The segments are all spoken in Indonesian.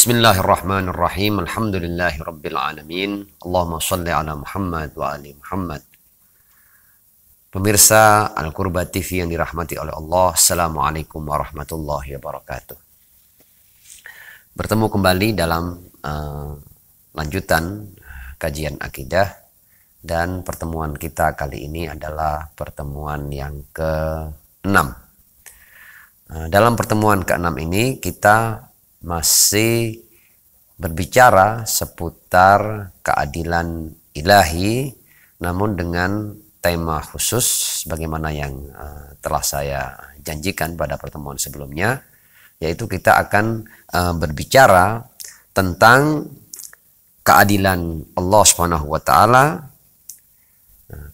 Bismillahirrahmanirrahim. Alhamdulillahirabbil alamin. Allahumma shalli ala Muhammad wa ali Muhammad. Pemirsa Al-Qurba TV yang dirahmati oleh Allah, Assalamualaikum warahmatullahi wabarakatuh. Bertemu kembali dalam lanjutan kajian akidah, dan pertemuan kita kali ini adalah pertemuan yang ke-6. Dalam pertemuan ke-6 ini kita masih berbicara seputar keadilan ilahi, namun dengan tema khusus bagaimana yang telah saya janjikan pada pertemuan sebelumnya, yaitu kita akan berbicara tentang keadilan Allah Subhanahu wa taala,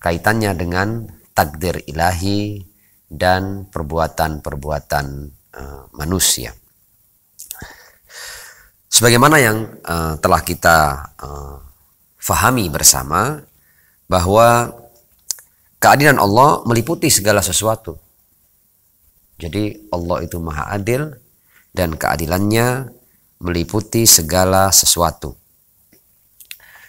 kaitannya dengan takdir ilahi dan perbuatan-perbuatan manusia. Sebagaimana yang telah kita fahami bersama, bahwa keadilan Allah meliputi segala sesuatu. Jadi Allah itu maha adil dan keadilannya meliputi segala sesuatu.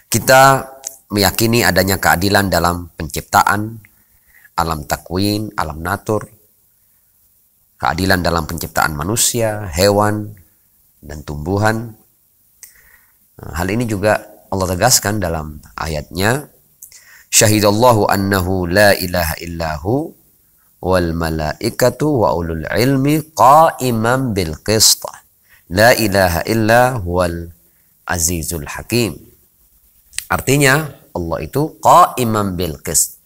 Kita meyakini adanya keadilan dalam penciptaan, alam takwin, alam natur, keadilan dalam penciptaan manusia, hewan, dan tumbuhan. Hal ini juga Allah tegaskan dalam ayatnya, syahidallahu annahu la ilaha illahu wal malaikatu wa ulul ilmi qa'iman bil qist, la ilaha illa huwal azizul hakim. Artinya Allah itu qa'iman bil qist.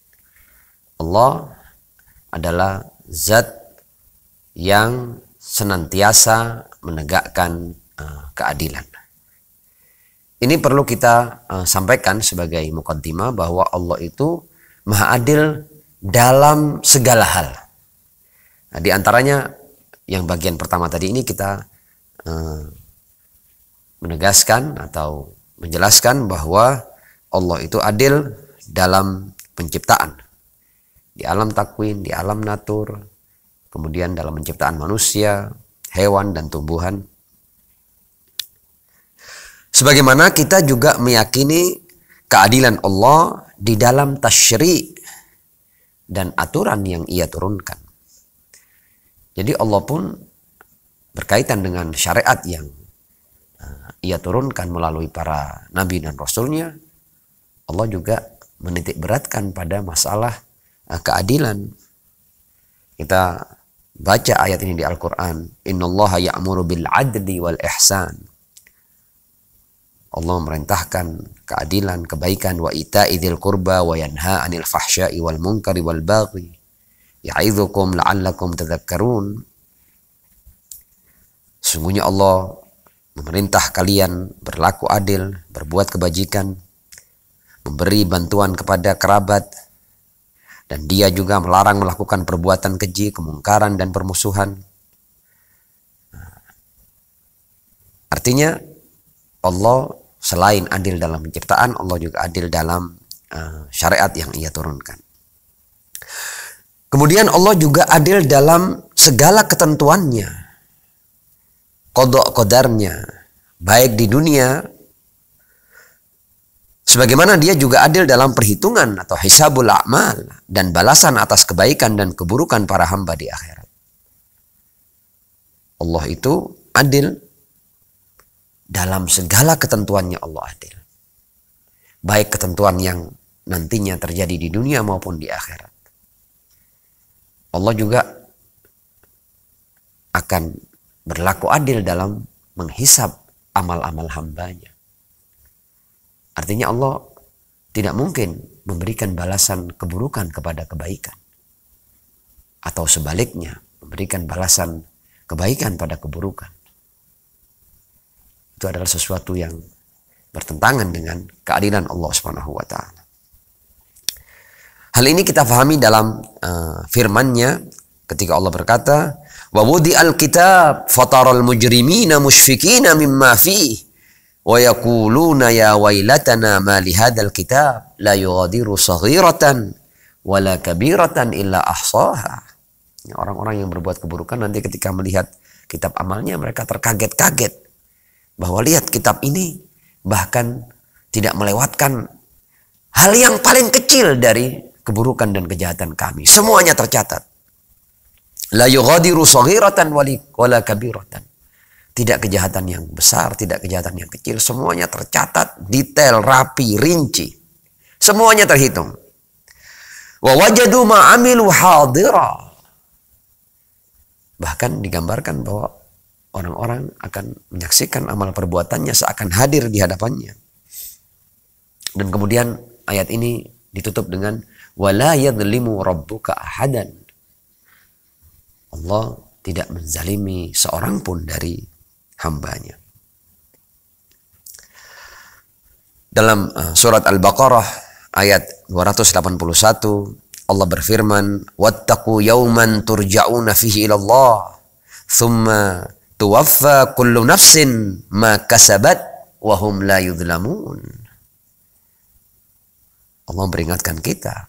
Allah adalah zat yang senantiasa menegakkan keadilan. Ini perlu kita sampaikan sebagai muqaddimah, bahwa Allah itu maha adil dalam segala hal. Nah, di antaranya yang bagian pertama tadi ini kita menegaskan atau menjelaskan bahwa Allah itu adil dalam penciptaan, di alam takwin, di alam natur, kemudian dalam penciptaan manusia, hewan, dan tumbuhan. Sebagaimana kita juga meyakini keadilan Allah di dalam tasyri' dan aturan yang Ia turunkan. Jadi Allah pun berkaitan dengan syariat yang Ia turunkan melalui para nabi dan rasulnya. Allah juga menitik beratkan pada masalah keadilan. Kita baca ayat ini di Al-Quran, innallaha ya'muru bil adli wal ihsan. Allah memerintahkan keadilan, kebaikan, wa ita'i dzil qurba wa yanha 'anil fahsya'i wal munkari wal baghi ya'idzukum la'allakum tadhakkarun. Sungguhnya Allah memerintah kalian berlaku adil, berbuat kebajikan, memberi bantuan kepada kerabat, dan Dia juga melarang melakukan perbuatan keji, kemungkaran, dan permusuhan. Artinya Allah selain adil dalam penciptaan, Allah juga adil dalam syariat yang Ia turunkan. Kemudian Allah juga adil dalam segala ketentuannya, qada qadarnya, baik di dunia, sebagaimana Dia juga adil dalam perhitungan atau hisabul a'mal dan balasan atas kebaikan dan keburukan para hamba di akhirat. Allah itu adil dalam segala ketentuannya. Allah adil, baik ketentuan yang nantinya terjadi di dunia maupun di akhirat. Allah juga akan berlaku adil dalam menghisab amal-amal hambanya. Artinya Allah tidak mungkin memberikan balasan keburukan kepada kebaikan, atau sebaliknya memberikan balasan kebaikan pada keburukan. Itu adalah sesuatu yang bertentangan dengan keadilan Allah Subhanahu wa taala. Hal ini kita fahami dalam firman-Nya ketika Allah berkata, wa wudi'al kitab fataral mujrimina musyfikina mimma fihi wa yaquluna ya wailatana ma li hadzal kitab la yughadiru saghiratan wala kabiratan illa ahsaha. Orang-orang yang berbuat keburukan nanti ketika melihat kitab amalnya mereka terkaget-kaget. bahwa lihat kitab ini bahkan tidak melewatkan hal yang paling kecil dari keburukan dan kejahatan kami. Semuanya tercatat. La yughadiru saghiratan wala kabiratan. Tidak kejahatan yang besar, tidak kejahatan yang kecil. Semuanya tercatat, detail, rapi, rinci. Semuanya terhitung. Wa wajadu ma'amilu hadira. Bahkan digambarkan bahwa orang-orang akan menyaksikan amal perbuatannya seakan hadir di hadapannya. Dan kemudian ayat ini ditutup dengan wala yadhlimu rabbuka ahadan. Allah tidak menzalimi seorang pun dari hambanya. Dalam surat Al-Baqarah ayat 281 Allah berfirman, wattaqu yawman turja'una fihi ila Allah thumma tuwaffa kullu nafsin ma kasabat wa hum la yudhlamun. Allah memperingatkan kita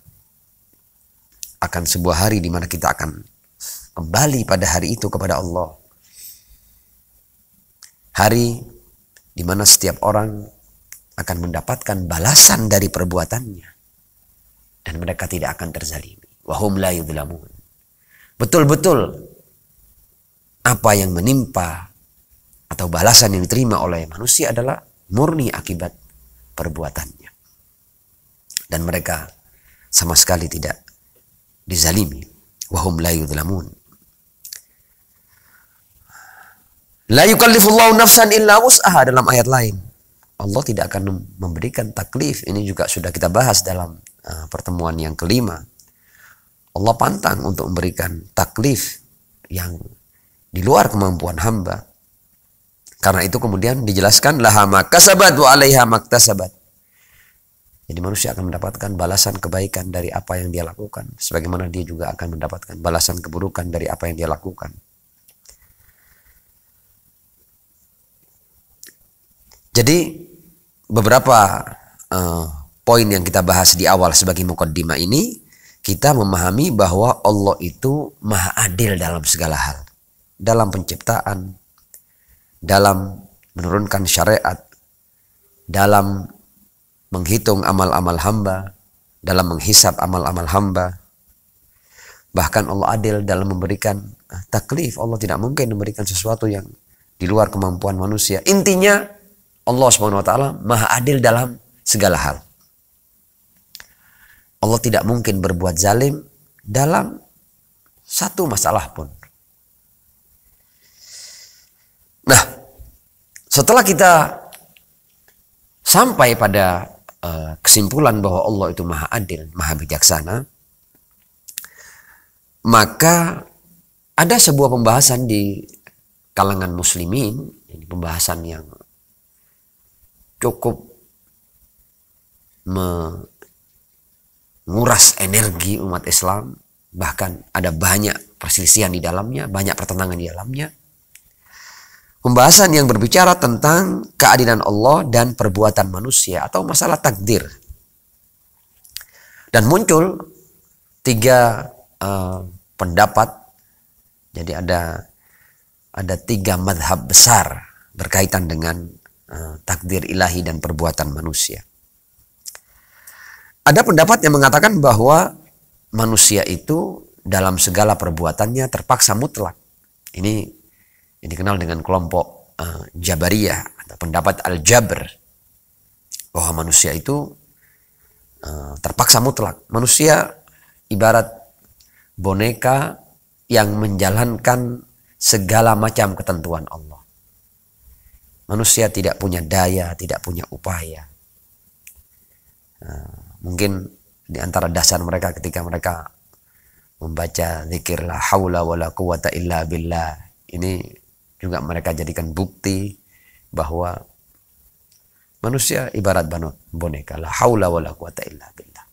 akan sebuah hari di mana kita akan kembali pada hari itu kepada Allah. Hari di mana setiap orang akan mendapatkan balasan dari perbuatannya. Dan mereka tidak akan terzalimi. Wahum la yudhlamun. Betul-betul apa yang menimpa atau balasan yang diterima oleh manusia adalah murni akibat perbuatannya. Dan mereka sama sekali tidak dizalimi. Wahum la yudhlamun. La yukallifullahu nafsan illa wus'aha dalam ayat lain. Allah tidak akan memberikan taklif. Ini juga sudah kita bahas dalam pertemuan yang kelima. Allah pantang untuk memberikan taklif yang di luar kemampuan hamba. Karena itu kemudian dijelaskan laha ma kasabat wa 'alaiha maktasabat. Jadi manusia akan mendapatkan balasan kebaikan dari apa yang dia lakukan, sebagaimana dia juga akan mendapatkan balasan keburukan dari apa yang dia lakukan. Jadi beberapa poin yang kita bahas di awal sebagai mukaddimah ini, kita memahami bahwa Allah itu maha adil dalam segala hal. Dalam penciptaan, dalam menurunkan syariat, dalam menghitung amal-amal hamba, dalam menghisap amal-amal hamba. Bahkan Allah adil dalam memberikan taklif. Allah tidak mungkin memberikan sesuatu yang di luar kemampuan manusia. Intinya Allah SWT maha adil dalam segala hal. Allah tidak mungkin berbuat zalim dalam satu masalah pun. Nah, setelah kita sampai pada kesimpulan bahwa Allah itu maha adil, maha bijaksana, maka ada sebuah pembahasan di kalangan muslimin, ini pembahasan yang cukup menguras energi umat Islam, bahkan ada banyak perselisihan di dalamnya, banyak pertentangan di dalamnya. Pembahasan yang berbicara tentang keadilan Allah dan perbuatan manusia atau masalah takdir. Dan muncul tiga pendapat. Jadi ada tiga madhab besar berkaitan dengan takdir ilahi dan perbuatan manusia. Ada pendapat yang mengatakan bahwa manusia itu dalam segala perbuatannya terpaksa mutlak. Ini dikenal dengan kelompok Jabariyah atau pendapat Al-Jabr, bahwa manusia itu terpaksa mutlak. Manusia ibarat boneka yang menjalankan segala macam ketentuan Allah. Manusia tidak punya daya, tidak punya upaya. Mungkin di antara dasar mereka ketika mereka membaca zikir la haula wala quwata illa billah, ini juga mereka jadikan bukti bahwa manusia ibarat boneka, la haula wala quwata illa billah.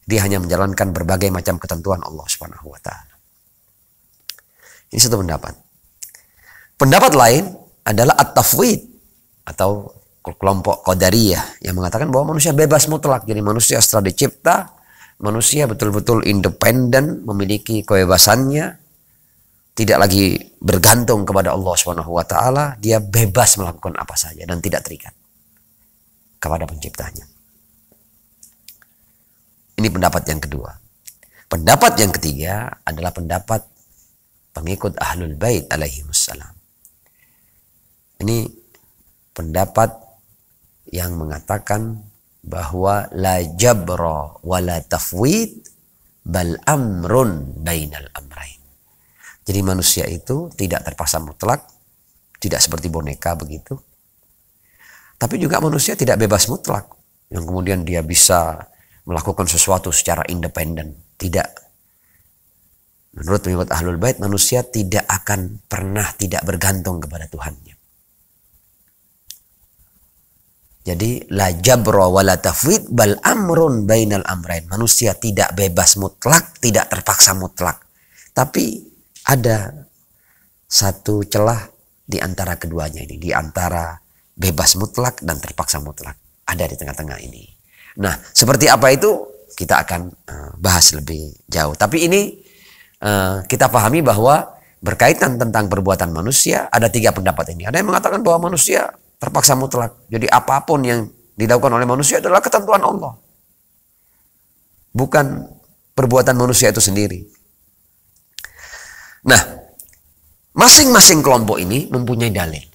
Dia hanya menjalankan berbagai macam ketentuan Allah Subhanahu wa taala. Ini satu pendapat. Pendapat lain adalah at-tafwid atau kelompok Qadariyah yang mengatakan bahwa manusia bebas mutlak. Jadi manusia setelah dicipta, manusia betul-betul independen, memiliki kebebasannya tidak lagi bergantung kepada Allah Subhanahu wa taala, dia bebas melakukan apa saja dan tidak terikat kepada penciptanya. Ini pendapat yang kedua. Pendapat yang ketiga adalah pendapat pengikut Ahlul Bait alaihimussalam. Ini pendapat yang mengatakan bahwa la jabra wa la tafwid bal amrun bainal amrain. Jadi manusia itu tidak terpaksa mutlak, tidak seperti boneka begitu. Tapi juga manusia tidak bebas mutlak, yang kemudian dia bisa melakukan sesuatu secara independen. Tidak. Menurut pengikut Ahlul Bait, manusia tidak akan pernah tidak bergantung kepada Tuhannya. Jadi la jabra wa la tafwid bal amrun bainal amrain. Manusia tidak bebas mutlak, tidak terpaksa mutlak. Tapi ada satu celah di antara keduanya ini, di antara bebas mutlak dan terpaksa mutlak. Ada di tengah-tengah ini. Nah, seperti apa itu kita akan bahas lebih jauh. Tapi ini kita pahami bahwa berkaitan tentang perbuatan manusia ada 3 pendapat ini. Ada yang mengatakan bahwa manusia terpaksa mutlak. Jadi apapun yang dilakukan oleh manusia adalah ketentuan Allah. Bukan perbuatan manusia itu sendiri. Nah, masing-masing kelompok ini mempunyai dalil.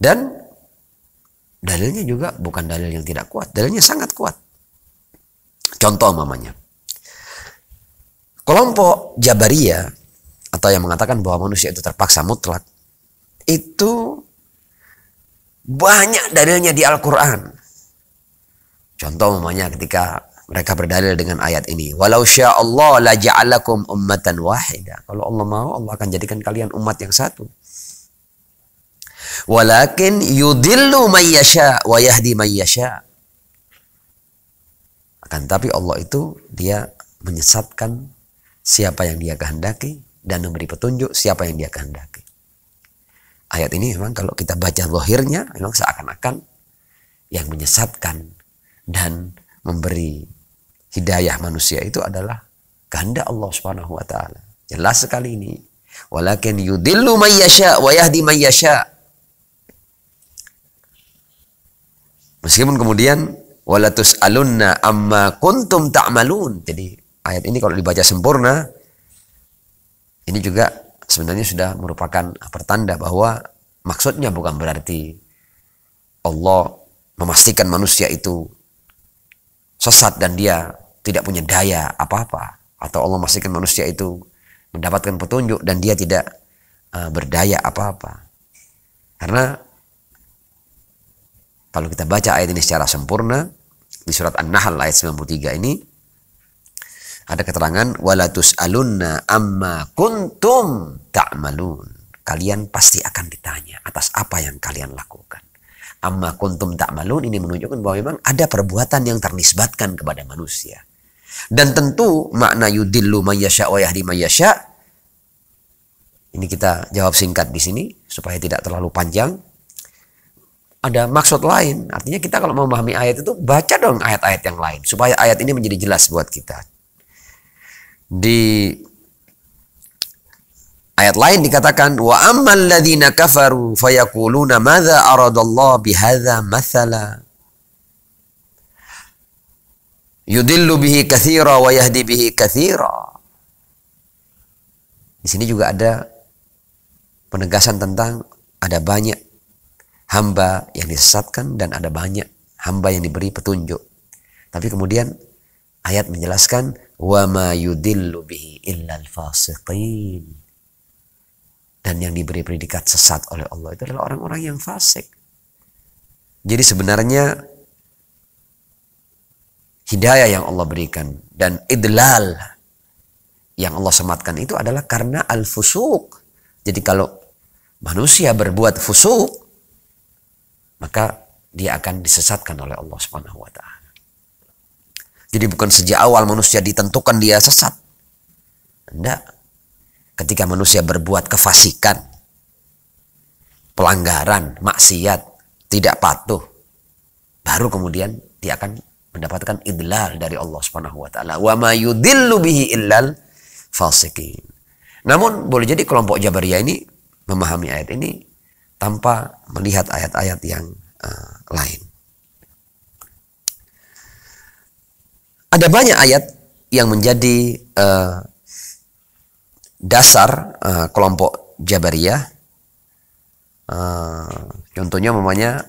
Dan dalilnya juga bukan dalil yang tidak kuat. Dalilnya sangat kuat. Contoh mamanya. Kelompok Jabariyah atau yang mengatakan bahwa manusia itu terpaksa mutlak. Itu banyak dalilnya di Al-Quran. Contoh mamanya ketika mereka berdalil dengan ayat ini. Walau sya'allah la ja'alakum ummatan wahidah. Kalau Allah mau, Allah akan jadikan kalian umat yang satu. Walakin yudillu man yasha wa yahdi man yasha. Akan tapi Allah itu dia menyesatkan siapa yang dia kehendaki dan memberi petunjuk siapa yang dia kehendaki. Ayat ini memang kalau kita baca zahirnya memang seakan-akan yang menyesatkan dan memberi hidayah manusia itu adalah kehendak Allah Subhanahu wa taala. Jelas sekali ini. Walakin yudillu man yasha wa yahdi man yasha. Meskipun kemudian wala tus'alunna amma kuntum ta'malun. Jadi ayat ini kalau dibaca sempurna ini juga sebenarnya sudah merupakan pertanda bahwa maksudnya bukan berarti Allah memastikan manusia itu sesat dan dia tidak punya daya apa-apa. Atau Allah memastikan manusia itu mendapatkan petunjuk dan dia tidak berdaya apa-apa. Karena kalau kita baca ayat ini secara sempurna, di surat An-Nahl ayat 93 ini, ada keterangan, wala tus'alunna amma kuntum ta'malun. Kalian pasti akan ditanya atas apa yang kalian lakukan. Amma kuntum ta'malun ini menunjukkan bahwa memang ada perbuatan yang ternisbatkan kepada manusia. Dan tentu makna yudillu may yasha wa yahdi may yasha ini kita jawab singkat di sini supaya tidak terlalu panjang. Ada maksud lain. Artinya kita kalau mau memahami ayat itu baca dong ayat-ayat yang lain supaya ayat ini menjadi jelas buat kita. Di ayat lain dikatakan wa ammal ladzina kafaru fayaquluna madza aradallahu bihadza mathala yudillu bihi katsira wa yahdi bihi katsira. Di sini juga ada penegasan tentang ada banyak hamba yang disesatkan dan ada banyak hamba yang diberi petunjuk. Tapi kemudian ayat menjelaskan wa ma yudillu bihi illal fasiqin. Dan yang diberi predikat sesat oleh Allah itu adalah orang-orang yang fasik. Jadi sebenarnya hidayah yang Allah berikan dan idlal yang Allah sematkan itu adalah karena al-fusuq. Jadi kalau manusia berbuat fusuk, maka dia akan disesatkan oleh Allah Subhanahu wa taala. Jadi bukan sejak awal manusia ditentukan dia sesat. Tidak. Ketika manusia berbuat kefasikan, pelanggaran, maksiat, tidak patuh, baru kemudian dia akan mendapatkan idlal dari Allah Subhanahu wa taala. Wa ma yudillu bihi illal fasiqin. Namun boleh jadi kelompok Jabariyah ini memahami ayat ini tanpa melihat ayat-ayat yang lain. Ada banyak ayat yang menjadi dasar kelompok Jabariyah. Contohnya namanya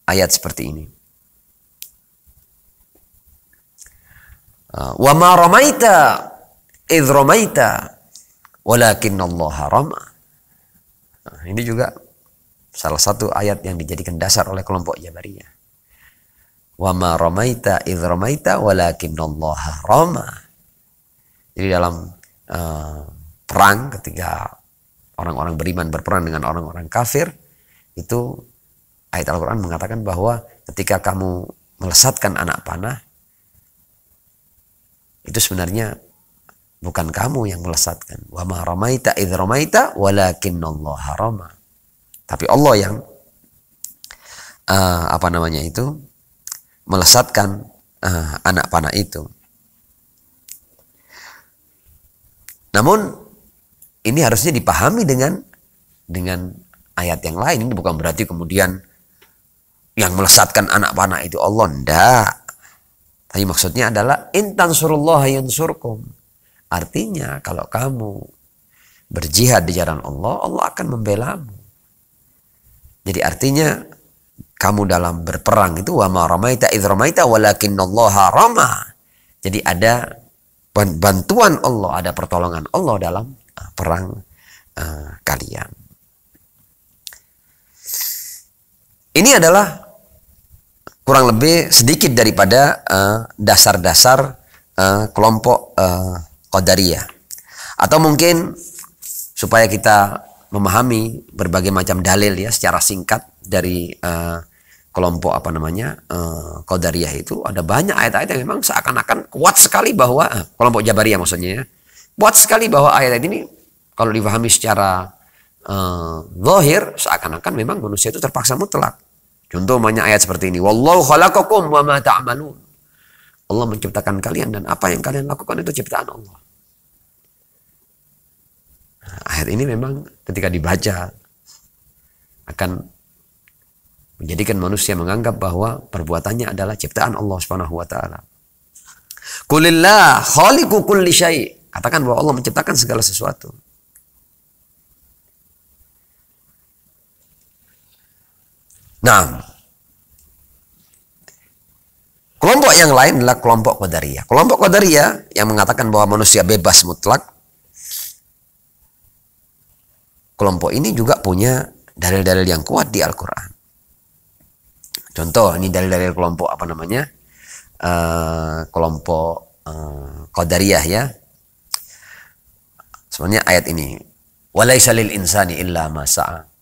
ayat seperti ini. Wa ma ramaita idh ramaita walakinnallaha rama. Ini juga salah satu ayat yang dijadikan dasar oleh kelompok Jabariyah. Wa ma ramaita idh ramaita walakinnallaha rama. Jadi dalam perang, ketika orang-orang beriman berperang dengan orang-orang kafir, itu ayat Al-Quran mengatakan bahwa ketika kamu melesatkan anak panah, itu sebenarnya bukan kamu yang melesatkan. Wa ma ramaita idh ramaita walakinnallaha rama. Tapi Allah yang melesatkan anak panah itu. Namun ini harusnya dipahami dengan ayat yang lain. Ini bukan berarti kemudian yang melesatkan anak panah itu Allah. Tidak. Tapi maksudnya adalah in tansurullaha yansurkum. Artinya kalau kamu berjihad di jalan Allah, Allah akan membelamu. Jadi artinya kamu dalam berperang itu wa ma ramaita idh ramaita walakinnallaha rama. Jadi ada bantuan Allah, ada pertolongan Allah dalam perang kalian. Ini adalah kurang lebih sedikit daripada dasar-dasar kelompok Qadariyah. Atau mungkin supaya kita memahami berbagai macam dalil ya secara singkat dari kelompok Qadariyah itu, ada banyak ayat-ayat yang memang seakan-akan kuat sekali bahwa kelompok Jabariyah maksudnya ya, kuat sekali bahwa ayat ini kalau dipahami secara zahir seakan-akan memang manusia itu terpaksa mutlak. Contoh banyak ayat seperti ini, wallahu khalaqakum wa ma ta'malun. Allah menciptakan kalian dan apa yang kalian lakukan itu ciptaan Allah. Ayat ini memang ketika dibaca akan menjadikan manusia menganggap bahwa perbuatannya adalah ciptaan Allah Subhanahu wa taala. Qulillah khaliqu kulli syai'. Katakan bahwa Allah menciptakan segala sesuatu. Nah, kelompok yang lain adalah kelompok Qadariyah. Kelompok Qadariyah yang mengatakan bahwa manusia bebas mutlak. Kelompok ini juga punya dalil-dalil yang kuat di Al-Quran. Contoh, ini dalil-dalil kelompok kelompok Qadariyah ya. Sebenarnya ayat ini, walaisa lil insani illa ma sa'a.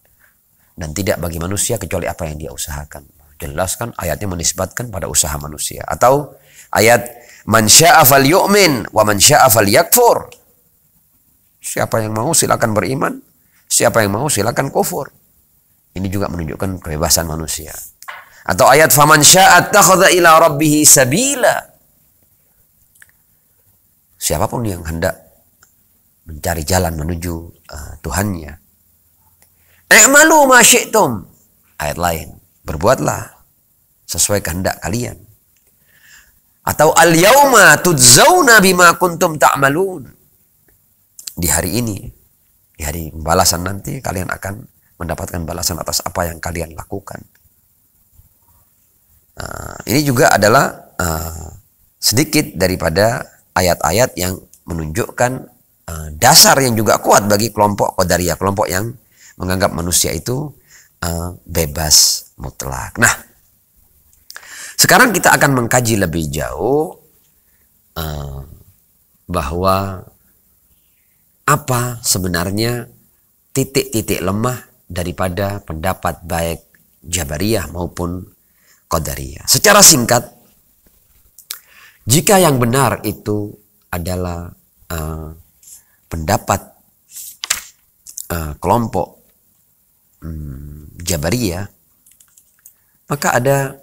Dan tidak bagi manusia kecuali apa yang dia usahakan. Jelas kan ayatnya menisbatkan pada usaha manusia. Atau ayat man syaa falyu'min wa man syaa falyakfur. Siapa yang mau silakan beriman, siapa yang mau silakan kufur. Ini juga menunjukkan kebebasan manusia. Atau ayat faman syaa attakhadha ila rabbih sabila. Siapapun yang hendak mencari jalan menuju Tuhannya. I'malu ma syi'tum. Ayat lain, berbuatlah sesuai kehendak kalian. Atau al-yauma tudzawna bima kuntum ta'malun. Di hari ini, di hari pembalasan nanti kalian akan mendapatkan balasan atas apa yang kalian lakukan. Ini juga adalah sedikit daripada ayat-ayat yang menunjukkan dasar yang juga kuat bagi kelompok Qadariyah, kelompok yang menganggap manusia itu bebas mutlak. Nah, sekarang kita akan mengkaji lebih jauh bahwa apa sebenarnya titik-titik lemah daripada pendapat baik Jabariyah maupun Qadariyah. Secara singkat, jika yang benar itu adalah pendapat kelompok Jabariyah, maka ada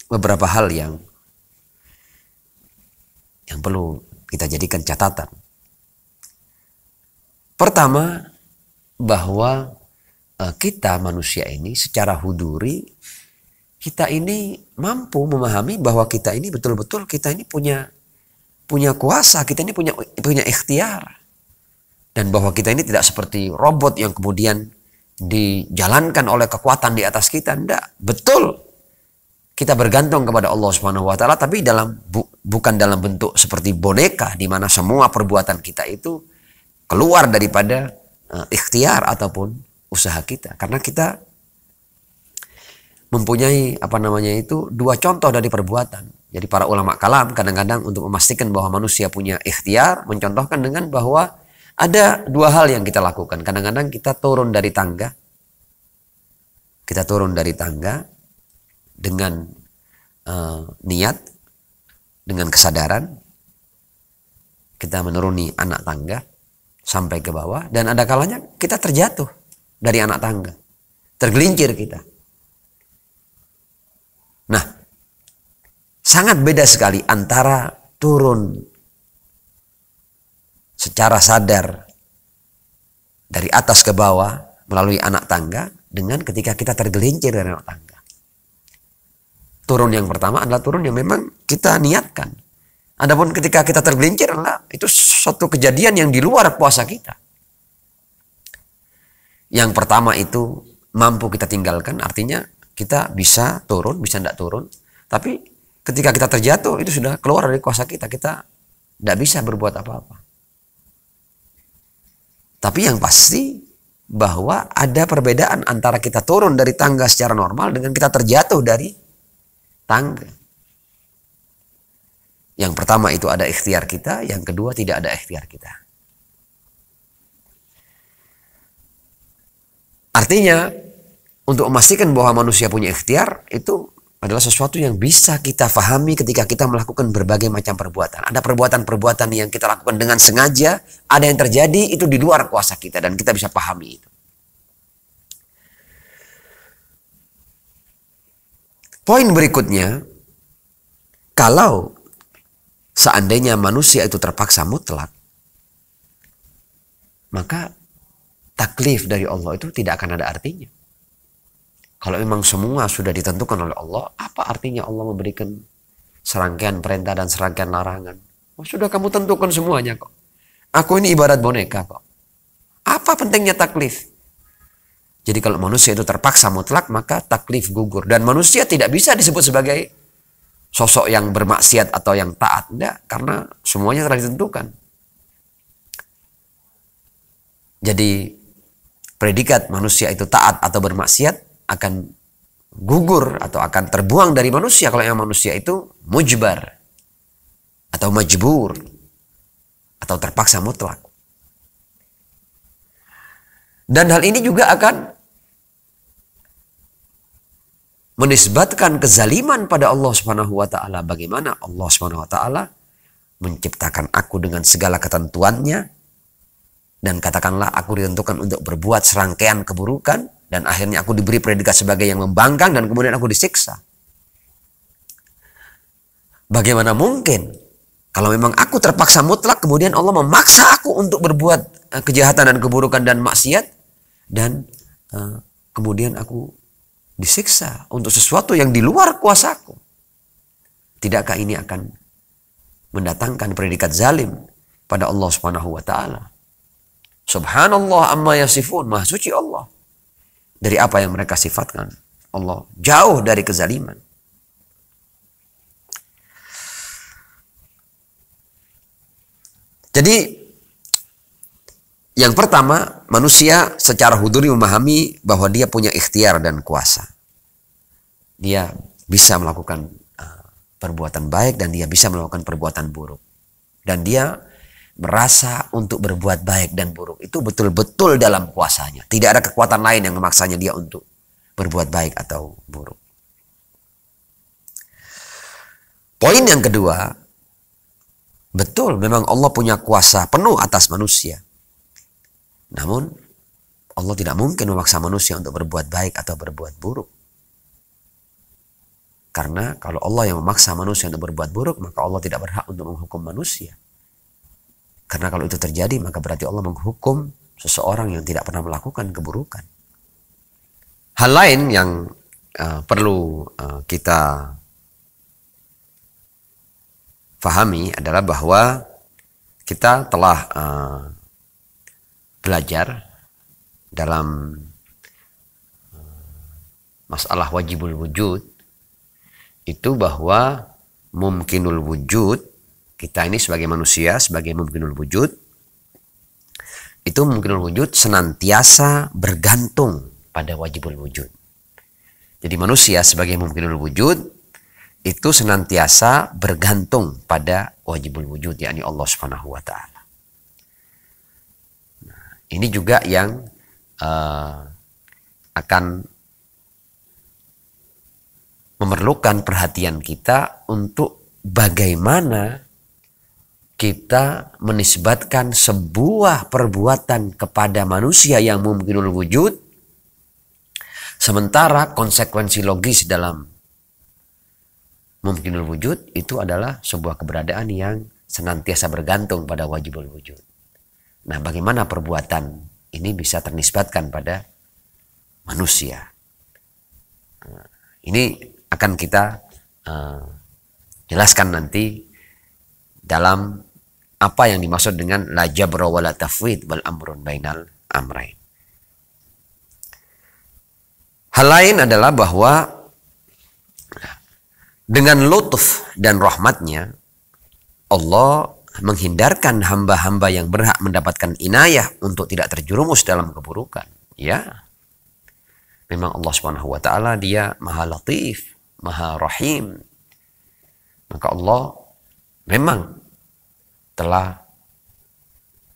beberapa hal yang perlu kita jadikan catatan. Pertama, bahwa kita manusia ini secara huduri, kita ini mampu memahami bahwa kita ini betul-betul kita ini punya kuasa, kita ini punya ikhtiar. Dan bahwa kita ini tidak seperti robot yang kemudian dijalankan oleh kekuatan di atas kita. Tidak, betul. Kita bergantung kepada Allah Subhanahu wa taala, tapi bukan dalam bentuk seperti boneka di mana semua perbuatan kita itu keluar daripada ikhtiar ataupun usaha kita. Karena kita mempunyai dua contoh dari perbuatan. Jadi para ulama kalam kadang-kadang untuk memastikan bahwa manusia punya ikhtiar mencontohkan dengan bahwa ada dua hal yang kita lakukan. Kadang-kadang kita turun dari tangga. Kita turun dari tangga dengan niat, dengan kesadaran. Kita menuruni anak tangga sampai ke bawah. Dan ada kalanya kita terjatuh dari anak tangga. Tergelincir kita. Nah, sangat beda sekali antara turun secara sadar dari atas ke bawah melalui anak tangga dengan ketika kita tergelincir dari anak tangga. Turun yang pertama adalah turun yang memang kita niatkan. Adapun ketika kita tergelincir adalah itu suatu kejadian yang di luar kuasa kita. Yang pertama itu mampu kita tinggalkan, artinya kita bisa turun, bisa tidak turun. Tapi ketika kita terjatuh itu sudah keluar dari kuasa kita. Kita tidak bisa berbuat apa-apa. Tapi yang pasti bahwa ada perbedaan antara kita turun dari tangga secara normal dengan kita terjatuh dari tangga. Yang pertama itu ada ikhtiar kita, yang kedua tidak ada ikhtiar kita. Artinya, untuk memastikan bahwa manusia punya ikhtiar, itu adalah sesuatu yang bisa kita fahami ketika kita melakukan berbagai macam perbuatan. Ada perbuatan-perbuatan yang kita lakukan dengan sengaja, ada yang terjadi itu di luar kuasa kita dan kita bisa pahami itu. Poin berikutnya, kalau seandainya manusia itu terpaksa mutlak, maka taklif dari Allah itu tidak akan ada artinya. Kalau memang semua sudah ditentukan oleh Allah, apa artinya Allah memberikan serangkaian perintah dan serangkaian larangan? Oh, sudah kamu tentukan semuanya kok. Aku ini ibarat boneka kok. Apa pentingnya taklif? Jadi kalau manusia itu terpaksa mutlak, maka taklif gugur. Dan manusia tidak bisa disebut sebagai sosok yang bermaksiat atau yang taat. Tidak, karena semuanya telah ditentukan. Jadi predikat manusia itu taat atau bermaksiat akan gugur atau akan terbuang dari manusia kalau yang manusia itu mujbar atau majbur atau terpaksa mutlak. Dan hal ini juga akan menisbatkan kezaliman pada Allah Subhanahu wa taala. Bagaimana Allah Subhanahu wa taala menciptakan aku dengan segala ketentuannya dan katakanlah aku ditentukan untuk berbuat serangkaian keburukan. Dan akhirnya aku diberi predikat sebagai yang membangkang dan kemudian aku disiksa. Bagaimana mungkin kalau memang aku terpaksa mutlak kemudian Allah memaksa aku untuk berbuat kejahatan dan keburukan dan maksiat dan kemudian aku disiksa untuk sesuatu yang di luar kuasaku. Tidakkah ini akan mendatangkan predikat zalim pada Allah Subhanahu wa taala? Subhanallah amma yasifun, maha suci Allah dari apa yang mereka sifatkan. Allah jauh dari kezaliman. Jadi yang pertama, manusia secara huduri memahami bahwa dia punya ikhtiar dan kuasa. Dia bisa melakukan perbuatan baik dan dia bisa melakukan perbuatan buruk. Dan dia merasa untuk berbuat baik dan buruk itu betul-betul dalam kuasanya. Tidak ada kekuatan lain yang memaksanya dia untuk berbuat baik atau buruk. Poin yang kedua, betul memang Allah punya kuasa penuh atas manusia. Namun Allah tidak mungkin memaksa manusia untuk berbuat baik atau berbuat buruk. Karena kalau Allah yang memaksa manusia untuk berbuat buruk, maka Allah tidak berhak untuk menghukum manusia. Karena kalau itu terjadi, maka berarti Allah menghukum seseorang yang tidak pernah melakukan keburukan. Hal lain yang perlu kita fahami adalah bahwa kita telah belajar dalam masalah wajibul wujud itu bahwa mumkinul wujud, kita ini sebagai manusia, sebagai mumkinul wujud, itu mumkinul wujud senantiasa bergantung pada wajibul wujud. Jadi manusia sebagai mumkinul wujud itu senantiasa bergantung pada wajibul wujud, yakni Allah Subhanahu wa taala. Nah, ini juga yang akan memerlukan perhatian kita untuk bagaimana kita menisbatkan sebuah perbuatan kepada manusia yang mumkinul wujud, sementara konsekuensi logis dalam mumkinul wujud itu adalah sebuah keberadaan yang senantiasa bergantung pada wajibul wujud. Nah, bagaimana perbuatan ini bisa ternisbatkan pada manusia? Ini akan kita jelaskan nanti dalam apa yang dimaksud dengan la jabra wa la tafwid wal amrun bainal amrain. Hal lain adalah bahwa dengan lutuf dan rahmatnya Allah menghindarkan hamba-hamba yang berhak mendapatkan inayah untuk tidak terjerumus dalam keburukan. Ya, memang Allah Subhanahu wa taala dia Maha Latif, Maha Rahim. Maka Allah memang telah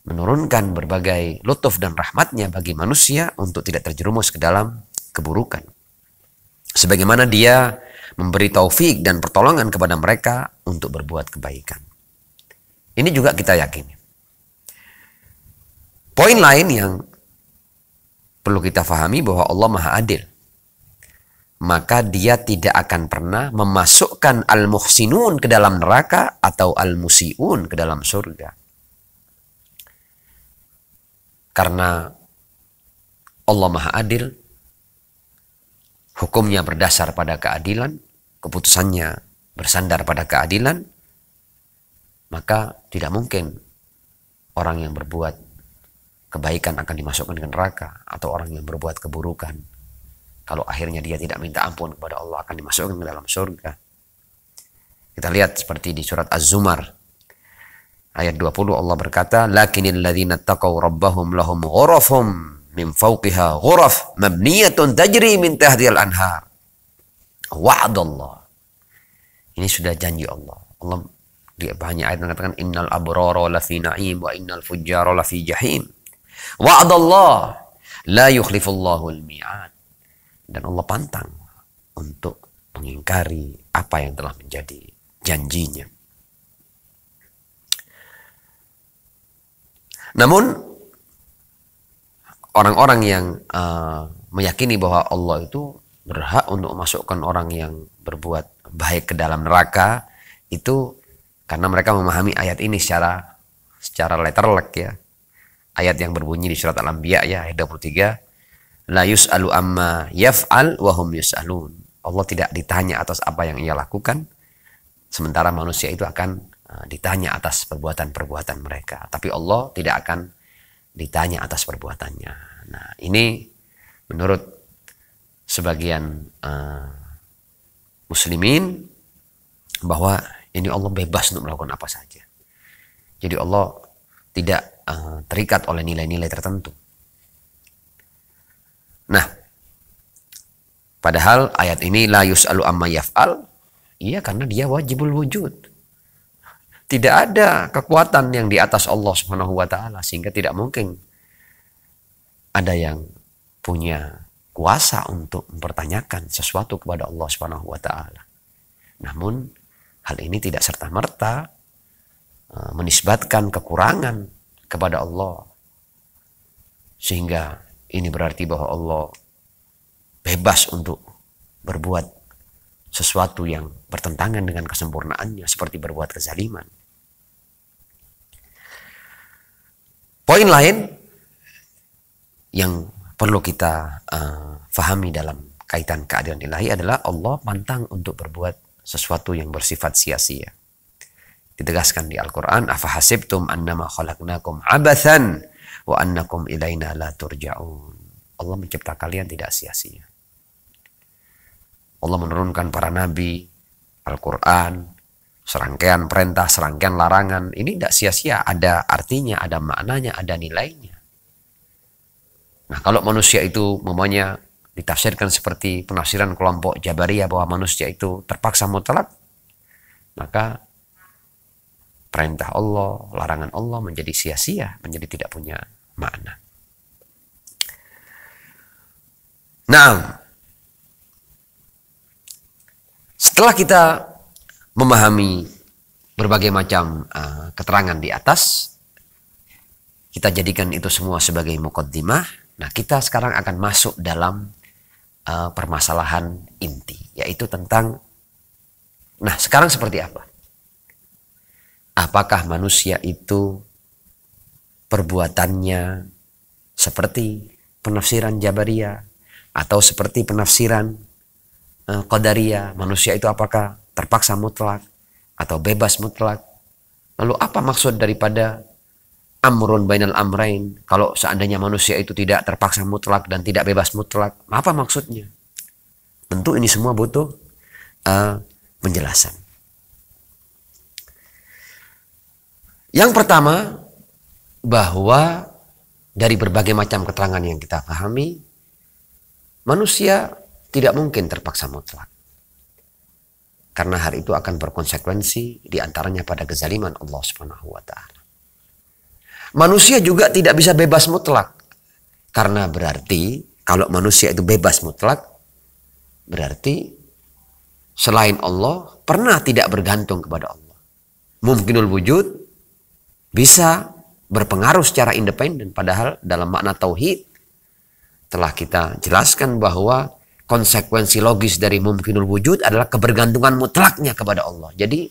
menurunkan berbagai lutuf dan rahmatnya bagi manusia untuk tidak terjerumus ke dalam keburukan. Sebagaimana dia memberi taufik dan pertolongan kepada mereka untuk berbuat kebaikan. Ini juga kita yakini. Poin lain yang perlu kita fahami bahwa Allah Maha Adil. Maka dia tidak akan pernah memasukkan al-muhsinun ke dalam neraka atau al-musiun ke dalam surga. Karena Allah Maha Adil, hukumnya berdasar pada keadilan, keputusannya bersandar pada keadilan, maka tidak mungkin orang yang berbuat kebaikan akan dimasukkan ke neraka, atau orang yang berbuat keburukan, kalau akhirnya dia tidak minta ampun kepada Allah, akan dimasukkan ke dalam surga. Kita lihat seperti di surat Az-Zumar ayat 20, Allah berkata, lakinil ladzina taqaw rabbahum lahum ghurafum min fawqiha ghuraf mabniyatun tajri min tahtihal anhar. Wa'adallah. Ini sudah janji Allah. Allah di banyak ayat mengatakan innal abrara lafi na'im wa innal fujjara lafi jahim. Wa'adallah la yukhlifullahu al-mi'ad. Dan Allah pantang untuk mengingkari apa yang telah menjadi janjinya. Namun orang-orang yang meyakini bahwa Allah itu berhak untuk memasukkan orang yang berbuat baik ke dalam neraka, itu karena mereka memahami ayat ini secara letterlek ya. Ayat yang berbunyi di surat Al-Anbiya ya ayat 23, la yus'alu amma yaf'al wa hum yus'alun. Allah tidak ditanya atas apa yang ia lakukan, sementara manusia itu akan ditanya atas perbuatan-perbuatan mereka. Tapi Allah tidak akan ditanya atas perbuatannya. Nah, ini menurut sebagian muslimin bahwa ini Allah bebas untuk melakukan apa saja. Jadi Allah tidak terikat oleh nilai-nilai tertentu. Nah, padahal ayat ini la yus'alu amma yaf'al, iya karena dia wajibul wujud. Tidak ada kekuatan yang di atas Allah Subhanahu wa taala, sehingga tidak mungkin ada yang punya kuasa untuk mempertanyakan sesuatu kepada Allah Subhanahu wa taala. Namun hal ini tidak serta-merta menisbatkan kekurangan kepada Allah, sehingga ini berarti bahwa Allah bebas untuk berbuat sesuatu yang bertentangan dengan kesempurnaannya, seperti berbuat kezaliman. Poin lain yang perlu kita fahami dalam kaitan keadilan ilahi adalah Allah pantang untuk berbuat sesuatu yang bersifat sia-sia. Ditegaskan di Al-Quran, afahasibtum annama khalaqnakum abathan wa annakum ilaina la turja'un. Allah mencipta kalian tidak sia-sia. Allah menurunkan para nabi, Al-Quran, serangkaian perintah, serangkaian larangan. Ini tidak sia-sia, ada artinya, ada maknanya, ada nilainya. Nah, kalau manusia itu memangnya ditafsirkan seperti penafsiran kelompok Jabariyah bahwa manusia itu terpaksa mutlak, maka perintah Allah, larangan Allah menjadi sia-sia, menjadi tidak punya makna. Nah, setelah kita memahami berbagai macam keterangan di atas, kita jadikan itu semua sebagai muqaddimah. Nah, kita sekarang akan masuk dalam permasalahan inti, yaitu tentang, nah sekarang seperti apa? Apakah manusia itu perbuatannya seperti penafsiran Jabariyah atau seperti penafsiran Qadariyah? Manusia itu apakah terpaksa mutlak atau bebas mutlak? Lalu apa maksud daripada amrun bainal amrain? Kalau seandainya manusia itu tidak terpaksa mutlak dan tidak bebas mutlak, apa maksudnya? Tentu ini semua butuh penjelasan. Yang pertama, bahwa dari berbagai macam keterangan yang kita pahami, manusia tidak mungkin terpaksa mutlak. Karena hal itu akan berkonsekuensi diantaranya pada kezaliman Allah Subhanahu wa Ta'ala. Manusia juga tidak bisa bebas mutlak. Karena berarti kalau manusia itu bebas mutlak, berarti selain Allah pernah tidak bergantung kepada Allah. Mumkinul wujud bisa berpengaruh secara independen. Padahal dalam makna tauhid telah kita jelaskan bahwa konsekuensi logis dari mumkinul wujud adalah kebergantungan mutlaknya kepada Allah. Jadi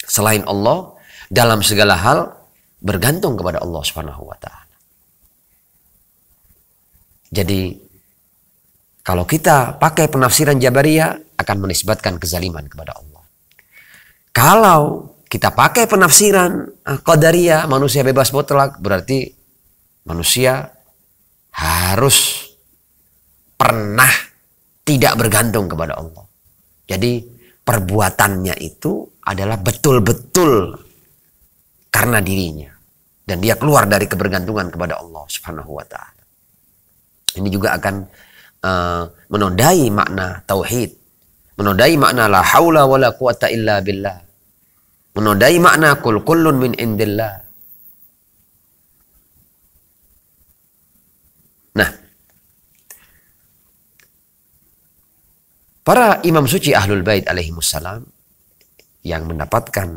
selain Allah dalam segala hal bergantung kepada Allah Subhanahu wa Ta'ala. Jadi kalau kita pakai penafsiran Jabariyah akan menisbatkan kezaliman kepada Allah. Kalau kita pakai penafsiran Qadariyah, manusia bebas mutlak, berarti manusia harus pernah tidak bergantung kepada Allah. Jadi perbuatannya itu adalah betul-betul karena dirinya. Dan dia keluar dari kebergantungan kepada Allah Subhanahu wa Ta'ala. Ini juga akan menodai makna tauhid. Menodai makna la haula wa la quwata illa billah. Menodai makna kul kullun min indillah. Nah, para imam suci Ahlul Bait alaihimussalam yang mendapatkan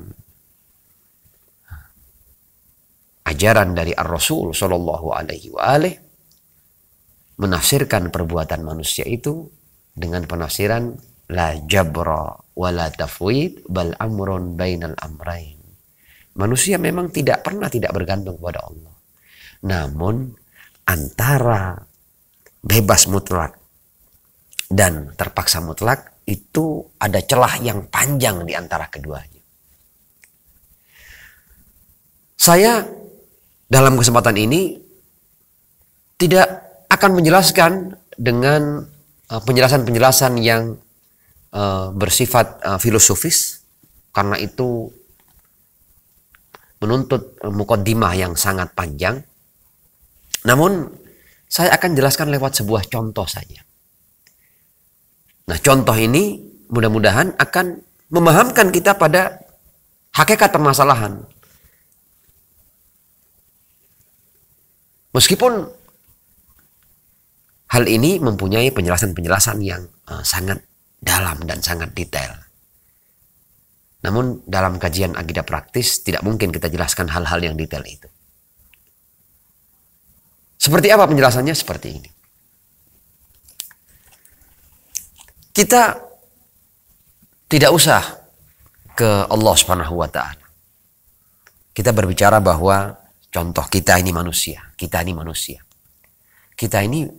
ajaran dari Ar-Rasul sallallahu alaihi wa alihi menafsirkan perbuatan manusia itu dengan penafsiran la jabra wa la tafwid bal amrun bainal amrain. Manusia memang tidak pernah tidak bergantung kepada Allah. Namun antara bebas mutlak dan terpaksa mutlak itu ada celah yang panjang di antara keduanya. Saya dalam kesempatan ini tidak akan menjelaskan dengan penjelasan-penjelasan yang bersifat filosofis, karena itu menuntut muqaddimah yang sangat panjang. Namun saya akan jelaskan lewat sebuah contoh saja. Nah, contoh ini mudah-mudahan akan memahamkan kita pada hakikat permasalahan. Meskipun hal ini mempunyai penjelasan-penjelasan yang sangat dalam dan sangat detail. Namun dalam kajian akidah praktis tidak mungkin kita jelaskan hal-hal yang detail itu. Seperti apa penjelasannya? Seperti ini. Kita tidak usah ke Allah Subhanahu wa Ta'ala. Kita berbicara bahwa contoh kita ini manusia. Kita ini manusia. kita ini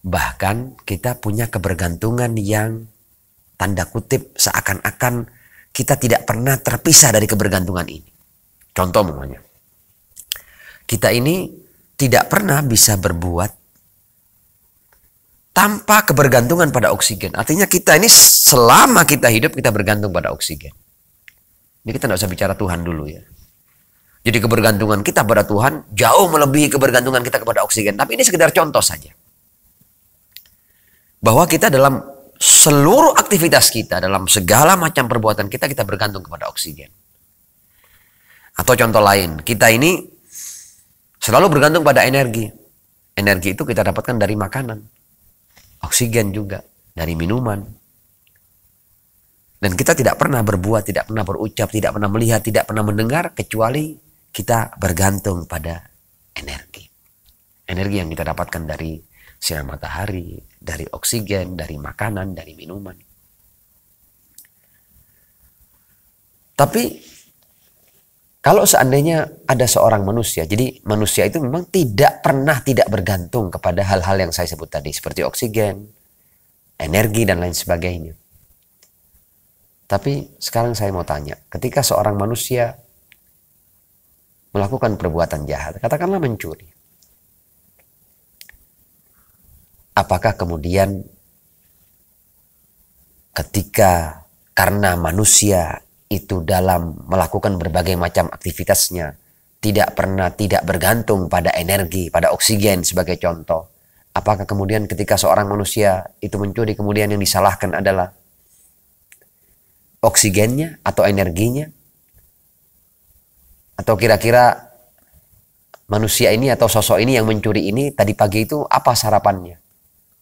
bahkan kita punya kebergantungan yang tanda kutip seakan-akan kita tidak pernah terpisah dari kebergantungan ini. Contoh umpamanya, kita ini tidak pernah bisa berbuat tanpa kebergantungan pada oksigen. Artinya kita ini selama kita hidup kita bergantung pada oksigen. Ini kita tidak usah bicara Tuhan dulu ya. Jadi kebergantungan kita pada Tuhan jauh melebihi kebergantungan kita kepada oksigen. Tapi ini sekedar contoh saja. Bahwa kita dalam seluruh aktivitas kita, dalam segala macam perbuatan kita, kita bergantung kepada oksigen. Atau contoh lain, kita ini selalu bergantung pada energi. Energi itu kita dapatkan dari makanan. Oksigen juga, dari minuman. Dan kita tidak pernah berbuat, tidak pernah berucap, tidak pernah melihat, tidak pernah mendengar, kecuali kita bergantung pada energi. Energi yang kita dapatkan dari sinar matahari, dari oksigen, dari makanan, dari minuman. Tapi kalau seandainya ada seorang manusia, jadi manusia itu memang tidak pernah tidak bergantung kepada hal-hal yang saya sebut tadi, seperti oksigen, energi, dan lain sebagainya. Tapi sekarang saya mau tanya, ketika seorang manusia melakukan perbuatan jahat, katakanlah mencuri, apakah kemudian ketika karena manusia itu dalam melakukan berbagai macam aktivitasnya tidak pernah tidak bergantung pada energi, pada oksigen sebagai contoh, apakah kemudian ketika seorang manusia itu mencuri kemudian yang disalahkan adalah oksigennya atau energinya? Atau kira-kira manusia ini atau sosok ini yang mencuri ini tadi pagi itu apa sarapannya?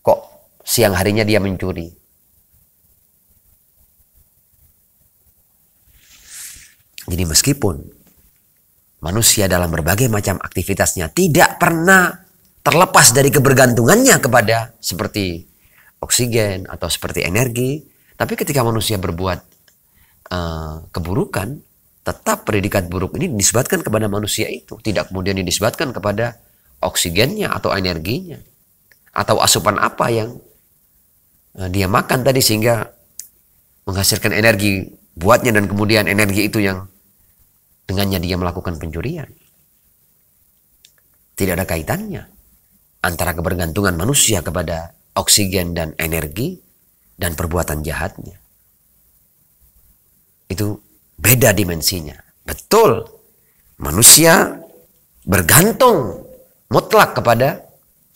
Kok siang harinya dia mencuri? Jadi meskipun manusia dalam berbagai macam aktivitasnya tidak pernah terlepas dari kebergantungannya kepada seperti oksigen atau seperti energi, tapi ketika manusia berbuat keburukan, tetap predikat buruk ini dinisbatkan kepada manusia itu, tidak kemudian dinisbatkan kepada oksigennya atau energinya atau asupan apa yang dia makan tadi sehingga menghasilkan energi buatnya, dan kemudian energi itu yang dengannya dia melakukan pencurian. Tidak ada kaitannya antara kebergantungan manusia kepada oksigen dan energi dan perbuatan jahatnya. Itu beda dimensinya. Betul, manusia bergantung mutlak kepada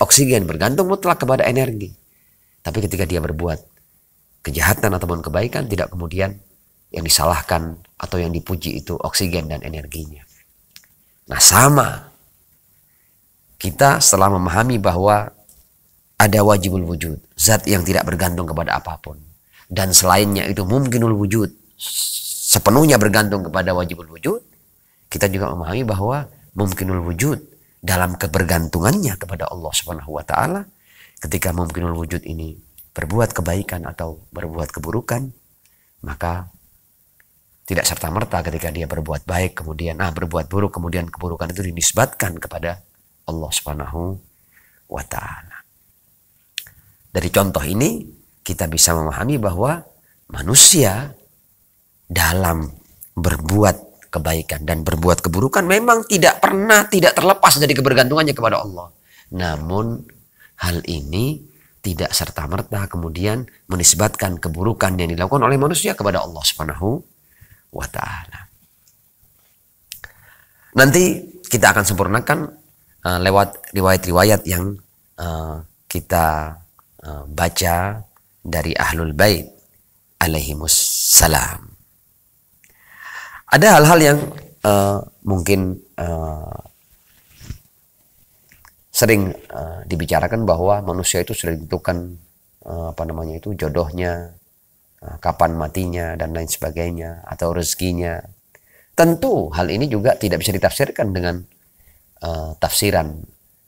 oksigen, bergantung mutlak kepada energi. Tapi ketika dia berbuat kejahatan ataupun kebaikan, tidak kemudian yang disalahkan atau yang dipuji itu oksigen dan energinya. Nah sama, kita setelah memahami bahwa ada wajibul wujud, zat yang tidak bergantung kepada apapun, dan selainnya itu mumkinul wujud, sepenuhnya bergantung kepada wajibul wujud, kita juga memahami bahwa mumkinul wujud dalam kebergantungannya kepada Allah Subhanahu wa taala, ketika mumkinul wujud ini berbuat kebaikan atau berbuat keburukan, maka tidak serta-merta ketika dia berbuat baik kemudian berbuat buruk kemudian keburukan itu dinisbatkan kepada Allah Subhanahu wa taala. Dari contoh ini kita bisa memahami bahwa manusia dalam berbuat kebaikan dan berbuat keburukan memang tidak pernah tidak terlepas dari kebergantungannya kepada Allah. Namun hal ini tidak serta-merta kemudian menisbatkan keburukan yang dilakukan oleh manusia kepada Allah Subhanahu wa ta'ala. Nanti kita akan sempurnakan lewat riwayat-riwayat yang kita baca dari Ahlul Bait alaihimus salam. Ada hal-hal yang mungkin sering dibicarakan bahwa manusia itu sudah ditentukan jodohnya, kapan matinya dan lain sebagainya, atau rezekinya. Tentu hal ini juga tidak bisa ditafsirkan dengan tafsiran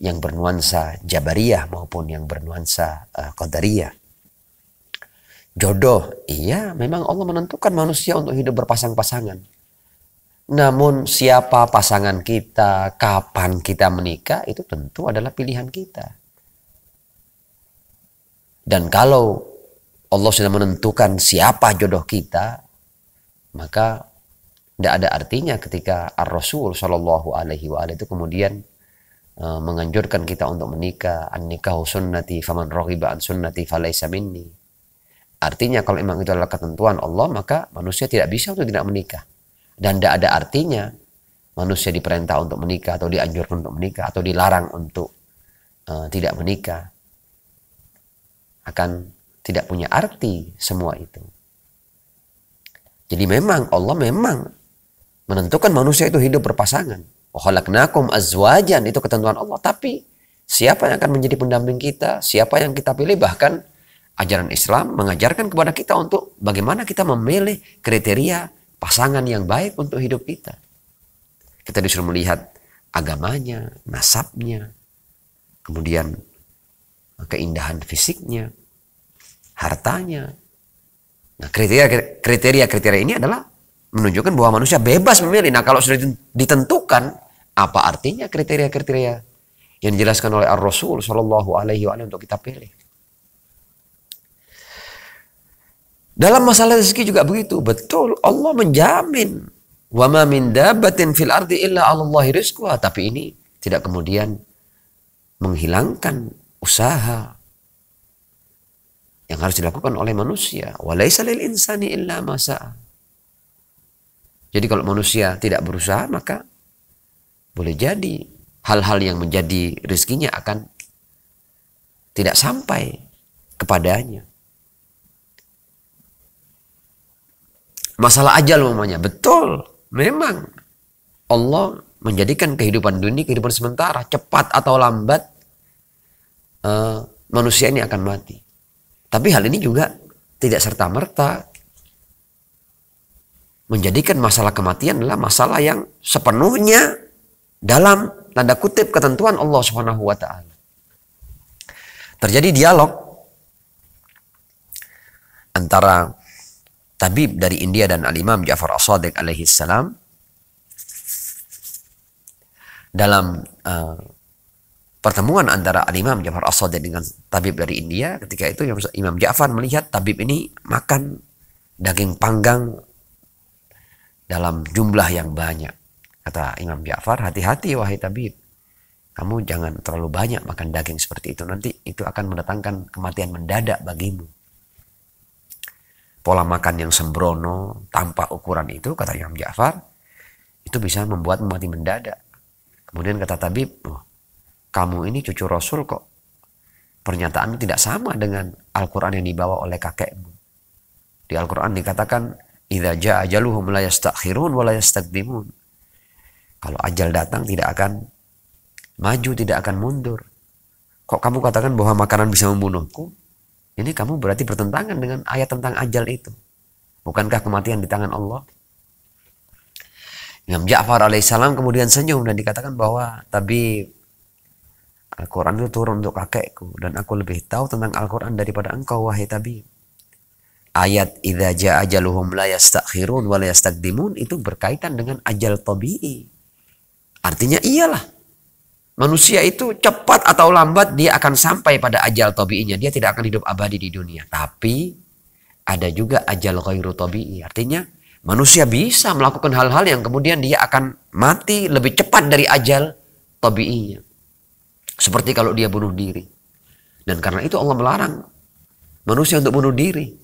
yang bernuansa Jabariyah maupun yang bernuansa Qadariyah. Jodoh, iya memang Allah menentukan manusia untuk hidup berpasang-pasangan. Namun siapa pasangan kita, kapan kita menikah, itu tentu adalah pilihan kita. Dan kalau Allah sudah menentukan siapa jodoh kita, maka tidak ada artinya ketika Ar-Rasul Shallallahu Alaihi Wasallam itu kemudian menganjurkan kita untuk menikah. An-nikahu sunnati faman raghiba an sunnati falaysa minni. Artinya kalau memang itu adalah ketentuan Allah, maka manusia tidak bisa untuk tidak menikah. Dan tidak ada artinya manusia diperintah untuk menikah atau dianjurkan untuk menikah atau dilarang untuk tidak menikah. Akan tidak punya arti semua itu. Jadi memang Allah memang menentukan manusia itu hidup berpasangan. Wa khalaqnakum azwajan, itu ketentuan Allah. Tapi siapa yang akan menjadi pendamping kita, siapa yang kita pilih, bahkan ajaran Islam mengajarkan kepada kita untuk bagaimana kita memilih kriteria pasangan yang baik untuk hidup kita. Kita disuruh melihat agamanya, nasabnya, kemudian keindahan fisiknya, hartanya. Nah, kriteria ini adalah menunjukkan bahwa manusia bebas memilih. Nah, kalau sudah ditentukan, apa artinya kriteria-kriteria yang dijelaskan oleh Ar-Rasul Shallallahu Alaihi Wasallam untuk kita pilih? Dalam masalah rezeki juga begitu. Betul, Allah menjamin wa ma min dabbatin fil ardi illa 'alallahi rizquha. Tapi ini tidak kemudian menghilangkan usaha yang harus dilakukan oleh manusia. Wa laisa lil insani illa ma sa'a. Jadi kalau manusia tidak berusaha, maka boleh jadi hal-hal yang menjadi rezekinya akan tidak sampai kepadanya. Masalah ajal umpamanya, betul, memang Allah menjadikan kehidupan dunia kehidupan sementara, cepat atau lambat manusia ini akan mati. Tapi hal ini juga tidak serta-merta menjadikan masalah kematian adalah masalah yang sepenuhnya dalam tanda kutip ketentuan Allah Subhanahu wa taala. Terjadi dialog antara tabib dari India dan Al-Imam Ja'far As-Shadiq alaihi salam dalam pertemuan antara Al-Imam Ja'far As-Shadiq dengan tabib dari India. Ketika itu Imam Ja'far melihat tabib ini makan daging panggang dalam jumlah yang banyak. Kata Imam Ja'far, hati-hati wahai tabib, kamu jangan terlalu banyak makan daging seperti itu, nanti itu akan mendatangkan kematian mendadak bagimu. Pola makan yang sembrono tanpa ukuran itu, kata Imam Ja'far, itu bisa membuat mati mendadak. Kemudian kata tabib, oh, kamu ini cucu Rasul kok pernyataanmu tidak sama dengan Al-Quran yang dibawa oleh kakekmu. Di Al-Quran dikatakan, idza jaa ajaluhum la yastakhirun wa la yastaqdimun. Kalau ajal datang tidak akan maju, tidak akan mundur. Kok kamu katakan bahwa makanan bisa membunuhku? Ini kamu berarti bertentangan dengan ayat tentang ajal itu. Bukankah kematian di tangan Allah? Imam Ja'far alaihissalam kemudian senyum dan dikatakan bahwa tabib, Al-Quran itu turun untuk kakekku dan aku lebih tahu tentang Al-Quran daripada engkau wahai tabib. Ayat idza jaa ajaluhum la yastakhirun wa la yastaqdimun itu berkaitan dengan ajal tabii. Artinya iyalah, manusia itu cepat atau lambat dia akan sampai pada ajal tabiinya. Dia tidak akan hidup abadi di dunia. Tapi ada juga ajal ghairu tabii. Artinya manusia bisa melakukan hal-hal yang kemudian dia akan mati lebih cepat dari ajal tabiinya. Seperti kalau dia bunuh diri. Dan karena itu Allah melarang manusia untuk bunuh diri.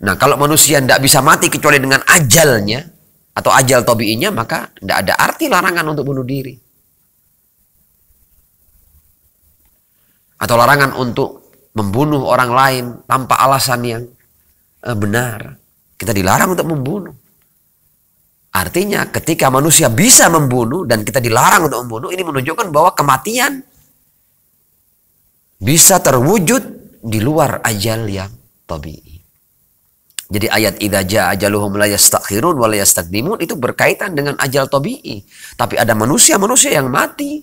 Nah, kalau manusia tidak bisa mati kecuali dengan ajalnya atau ajal tabiinya, maka tidak ada arti larangan untuk bunuh diri. Atau larangan untuk membunuh orang lain tanpa alasan yang benar. Kita dilarang untuk membunuh. Artinya ketika manusia bisa membunuh dan kita dilarang untuk membunuh, ini menunjukkan bahwa kematian bisa terwujud di luar ajal yang tabii. Jadi ayat idza jaa ajaluhum la yastakhirun wa la yastaqdimun itu berkaitan dengan ajal tabii. Tapi ada manusia-manusia yang mati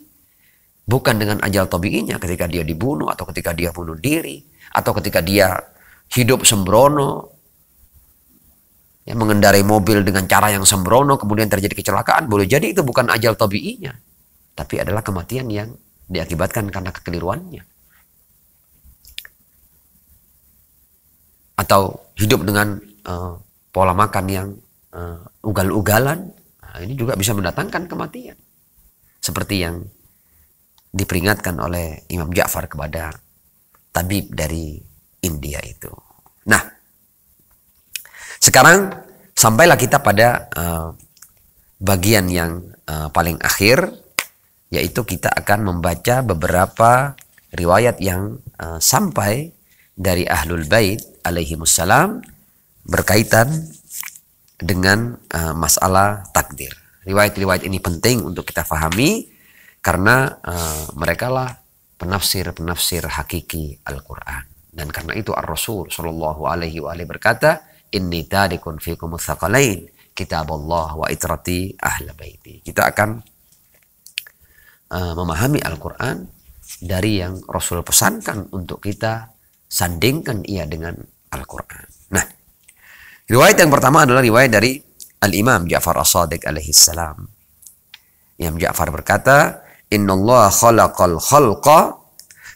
bukan dengan ajal tabiinya, ketika dia dibunuh atau ketika dia bunuh diri atau ketika dia hidup sembrono, ya, mengendarai mobil dengan cara yang sembrono kemudian terjadi kecelakaan. Boleh jadi itu bukan ajal tabiinya, tapi adalah kematian yang diakibatkan karena kekeliruannya. atau hidup dengan pola makan yang ugal-ugalan, nah, ini juga bisa mendatangkan kematian. Seperti yang diperingatkan oleh Imam Ja'far kepada tabib dari India itu. Nah, sekarang sampailah kita pada bagian yang paling akhir, yaitu kita akan membaca beberapa riwayat yang sampai dari Ahlul Bait alaihimussalam berkaitan dengan masalah takdir. Riwayat-riwayat ini penting untuk kita fahami karena mereka lah penafsir-penafsir hakiki Al-Quran. Dan karena itu Ar-Rasul Shallallahu Alaihi Wasallam berkata, Inni tarikun fikum tsaqalain, kitabullah wa itrati ahla baiti. Kita akan memahami Al-Quran dari yang Rasul pesankan untuk kita sandingkan ia dengan Al-Quran. Nah, riwayat yang pertama adalah riwayat dari Al-Imam Ja'far As-Shadiq alaihi salam. Imam Ja'far berkata, Innallaha khalaqal khalqa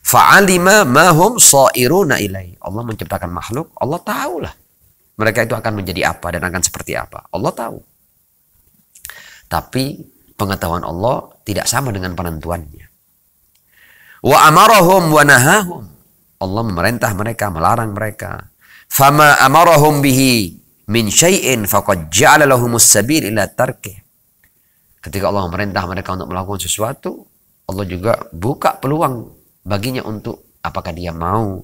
fa'alima ma hum sha'iruna ilai. Allah menciptakan makhluk, Allah tahulah mereka itu akan menjadi apa dan akan seperti apa. Allah tahu. Tapi pengetahuan Allah tidak sama dengan penentuannya. Wa amarahum wa nahahum. Allah memerintah mereka, melarang mereka. Fama amarahum bihi min syai'in faqad ja'ala lahumus sabil ila tarkih. Ketika Allah memerintah mereka untuk melakukan sesuatu, Allah juga buka peluang baginya untuk apakah dia mau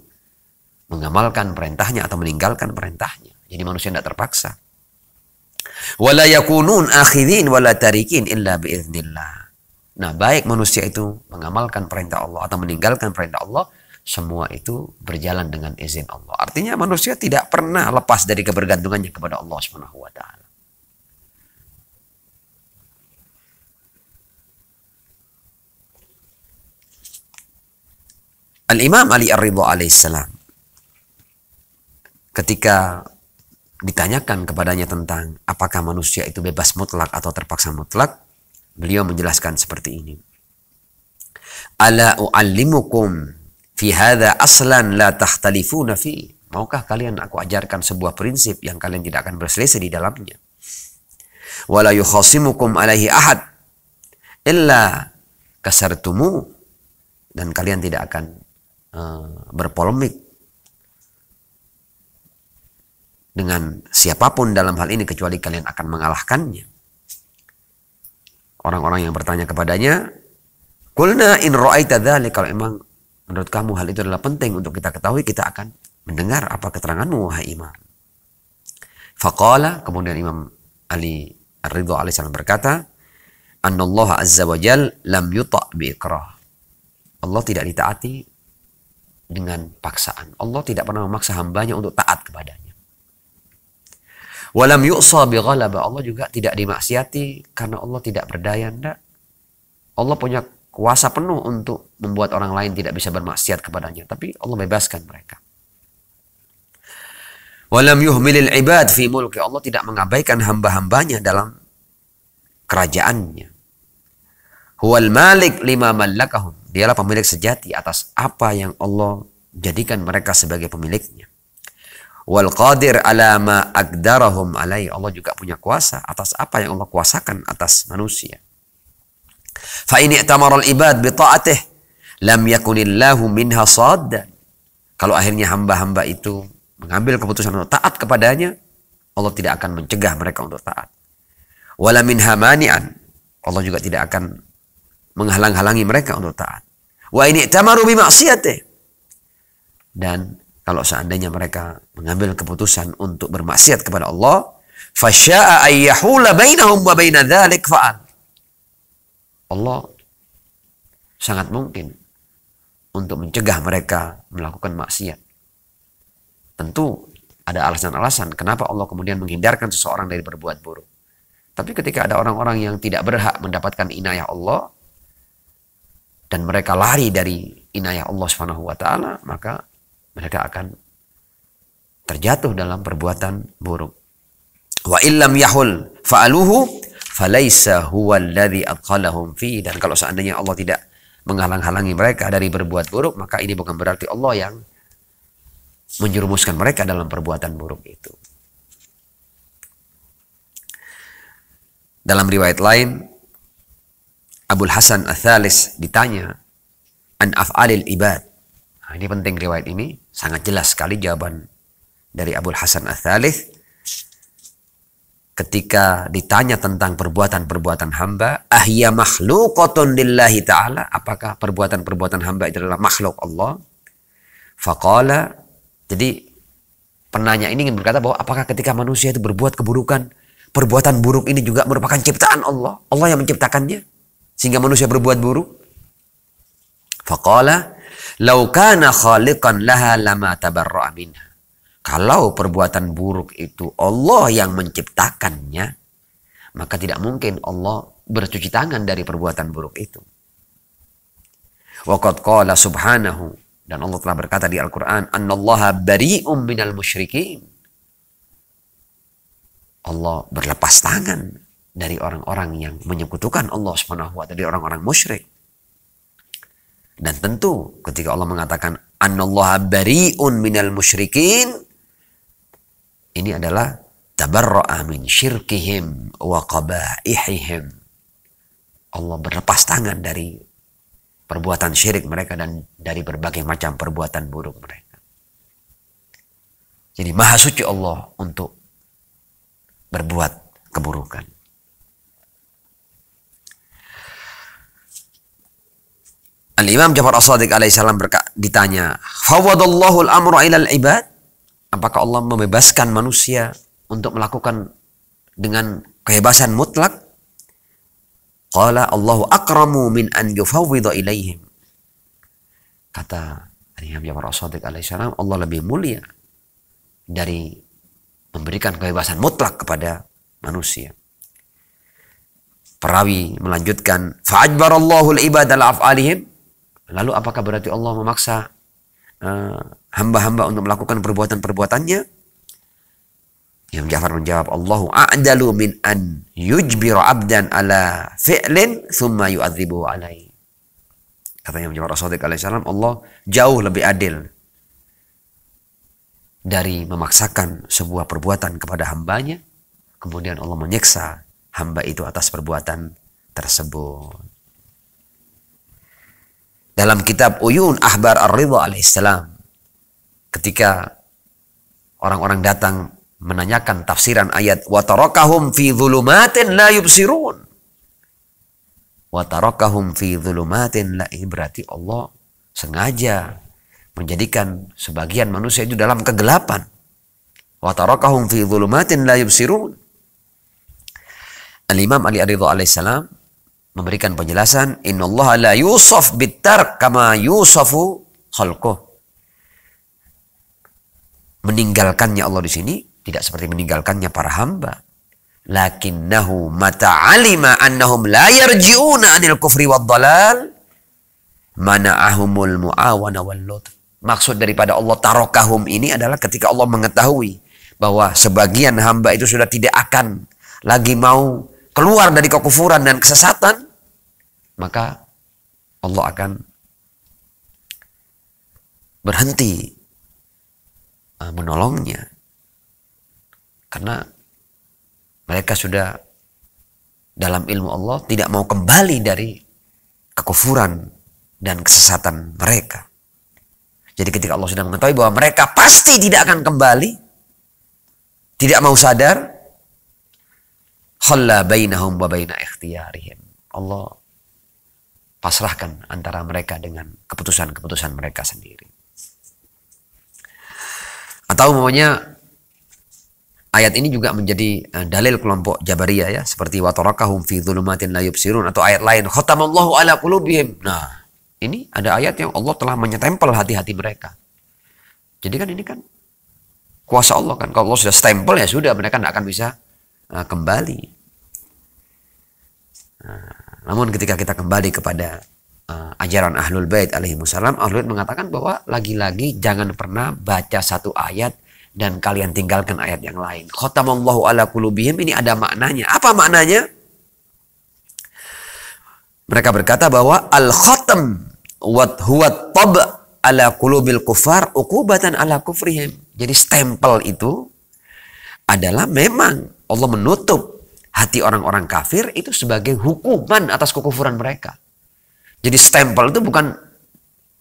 mengamalkan perintahnya atau meninggalkan perintahnya. Jadi manusia tidak terpaksa. Wala yakunun akhidin wala tarikin illa biiznillah. Nah, baik manusia itu mengamalkan perintah Allah atau meninggalkan perintah Allah, semua itu berjalan dengan izin Allah. Artinya manusia tidak pernah lepas dari kebergantungannya kepada Allah Subhanahu wa taala. Al-Imam Ali Ar-Ridha alaihissalam ketika ditanyakan kepadanya tentang apakah manusia itu bebas mutlak atau terpaksa mutlak, beliau menjelaskan seperti ini. Ala u'allimukum fi hadha aslan la takhtalifuna fi. Maukah kalian aku ajarkan sebuah prinsip yang kalian tidak akan berselisih di dalamnya. Wala yukhasimukum alaihi ahad illa kasartumu. Dan kalian tidak akan berpolemik dengan siapapun dalam hal ini kecuali kalian akan mengalahkannya. Orang-orang yang bertanya kepadanya, qulna in ra'aita dzalik, kalau emang menurut kamu hal itu adalah penting untuk kita ketahui, kita akan mendengar apa keteranganmu wahai imam. Faqala, kemudian Imam Ali Ar-Ridha alaihi salam berkata, Anallaha azza wa jal lam yuta' bi ikrah. Allah tidak ditaati dengan paksaan. Allah tidak pernah memaksa hambanya untuk taat kepadanya. Walam yu'sa bi ghalaba. Allah juga tidak dimaksiati karena Allah tidak berdaya. Enggak. Allah punya kuasa penuh untuk membuat orang lain tidak bisa bermaksiat kepadanya. Tapi Allah bebaskan mereka. Walam yuhmilil ibad fi mulki. Allah tidak mengabaikan hamba-hambanya dalam kerajaannya. Huwal malik lima mallakahum. Dialah pemilik sejati atas apa yang Allah jadikan mereka sebagai pemiliknya. Wal qadir ala ma aqdarahum alai. Allah juga punya kuasa atas apa yang Allah kuasakan atas manusia. Fa in i'tamara al-ibad bi ta'atih lam yakunillahu minha saddan. Kalau akhirnya hamba-hamba itu mengambil keputusan untuk taat kepadanya, Allah tidak akan mencegah mereka untuk taat. Wala minha mani'an. Allah juga tidak akan menghalang-halangi mereka untuk taat. Wa ini tamaru bi maksiyatih. Dan kalau seandainya mereka mengambil keputusan untuk bermaksiat kepada Allah, fasya'a ayyahula bainahum wa baina dzalik fa'al. Allah sangat mungkin untuk mencegah mereka melakukan maksiat. Tentu ada alasan-alasan kenapa Allah kemudian menghindarkan seseorang dari berbuat buruk. Tapi ketika ada orang-orang yang tidak berhak mendapatkan inayah Allah, dan mereka lari dari inayah Allah Subhanahu wa taala, maka mereka akan terjatuh dalam perbuatan buruk. Wa illam yahul fa'aluhu falaisa huwa alladhi adkhalahum fi. Dan kalau seandainya Allah tidak menghalang-halangi mereka dari berbuat buruk, maka ini bukan berarti Allah yang menjerumuskan mereka dalam perbuatan buruk itu. Dalam riwayat lain, Abul Hasan Ats-Tsalis ditanya an af'alil ibad. Nah, ini penting riwayat ini, sangat jelas sekali jawaban dari Abul Hasan Ats-Tsalis ketika ditanya tentang perbuatan-perbuatan hamba, ahya makhluqatun lillahi ta'ala, apakah perbuatan-perbuatan hamba itu adalah makhluk Allah? Faqala, jadi penanya ini ingin berkata bahwa apakah ketika manusia itu berbuat keburukan, perbuatan buruk ini juga merupakan ciptaan Allah, Allah yang menciptakannya sehingga manusia berbuat buruk? Faqala, law kana khaliqan laha lama tabarra'a minha. Kalau perbuatan buruk itu Allah yang menciptakannya, maka tidak mungkin Allah bercuci tangan dari perbuatan buruk itu. Wa qad qala subhanahu, dan Allah telah berkata di Al-Quran, annallaha bari'um minal musyrikin. Allah berlepas tangan dari orang-orang yang menyekutukan Allah Subhanahu wa ta'ala, dari orang-orang musyrik. Dan tentu ketika Allah mengatakan annallaha bari'un minal musyrikin, ini adalah tabarra'a min syirkihim wa qabaihihim. Allah berlepas tangan dari perbuatan syirik mereka dan dari berbagai macam perbuatan buruk mereka. Jadi maha suci Allah untuk berbuat keburukan. Al-Imam Ja'far As-Shadiq alaihissalam ditanya, fawadallahu al-amru ilal ibad? Apakah Allah membebaskan manusia untuk melakukan dengan kebebasan mutlak? Qala Allahu akramu min an yufawwidha ilaihim. Kata Imam Ja'far As-Shadiq alaihissalam, Allah lebih mulia dari memberikan kebebasan mutlak kepada manusia. Perawi melanjutkan, fa'ajbarallahu al-ibad ala af'alihim. Lalu apakah berarti Allah memaksa hamba-hamba untuk melakukan perbuatan-perbuatannya? Imam Ja'far menjawab, Allahu a'dalu min an yujbiru abdan ala fi'lin thumma yu'adzibuhu alaihi. Kata Imam Ja'far As-Shadiq alaihissalam, Allah jauh lebih adil dari memaksakan sebuah perbuatan kepada hambanya, kemudian Allah menyiksa hamba itu atas perbuatan tersebut. Dalam kitab Uyun Ahbar Ar-Ridha alaihissalam, ketika orang-orang datang menanyakan tafsiran ayat wa tarakahum fi dhulumatin la yubsirun. Wa tarakahum fi dhulumatin la, berarti Allah sengaja menjadikan sebagian manusia itu dalam kegelapan. Wa tarakahum fi dhulumatin la yubsirun. Al-Imam Ali Ar-Ridha alaihissalam memberikan penjelasan, innallaha la yusaf bitark kama yusafu khalquh. Meninggalkannya Allah di sini tidak seperti meninggalkannya para hamba. Lakinnahu mata alima annahum la yarji'una anil kufri wad dalal mana'ahumul mu'awana wal lutf. Maksud daripada Allah tarakahum ini adalah ketika Allah mengetahui bahwa sebagian hamba itu sudah tidak akan lagi mau keluar dari kekufuran dan kesesatan, maka Allah akan berhenti menolongnya. Karena mereka sudah dalam ilmu Allah tidak mau kembali dari kekufuran dan kesesatan mereka. Jadi ketika Allah sudah mengetahui bahwa mereka pasti tidak akan kembali, tidak mau sadar, khalla bainahum wa baina ikhtiyarihim. Allah pasrahkan antara mereka dengan keputusan-keputusan mereka sendiri. Atau umpamanya ayat ini juga menjadi dalil kelompok Jabariyah ya, seperti wa tarakahum fi dhulumatin la yubsirun, atau ayat lain khatamallahu ala qulubihim. Nah, ini ada ayat yang Allah telah menyetempel hati-hati mereka. Jadi kan ini kan kuasa Allah kan. Kalau Allah sudah stempel ya sudah, mereka tidak akan bisa kembali. Namun ketika kita kembali kepada ajaran Ahlul Bait alaihi wassalam, Ahlul Bait mengatakan bahwa lagi-lagi jangan pernah baca satu ayat dan kalian tinggalkan ayat yang lain. Khatamallahu ala qulubihim, ini ada maknanya. Apa maknanya? Mereka berkata bahwa al-khatam huwa tab' ala qulubil kufar uqubatan ala kufrihim. Jadi stempel itu adalah memang Allah menutup hati orang-orang kafir itu sebagai hukuman atas kekufuran mereka. Jadi stempel itu bukan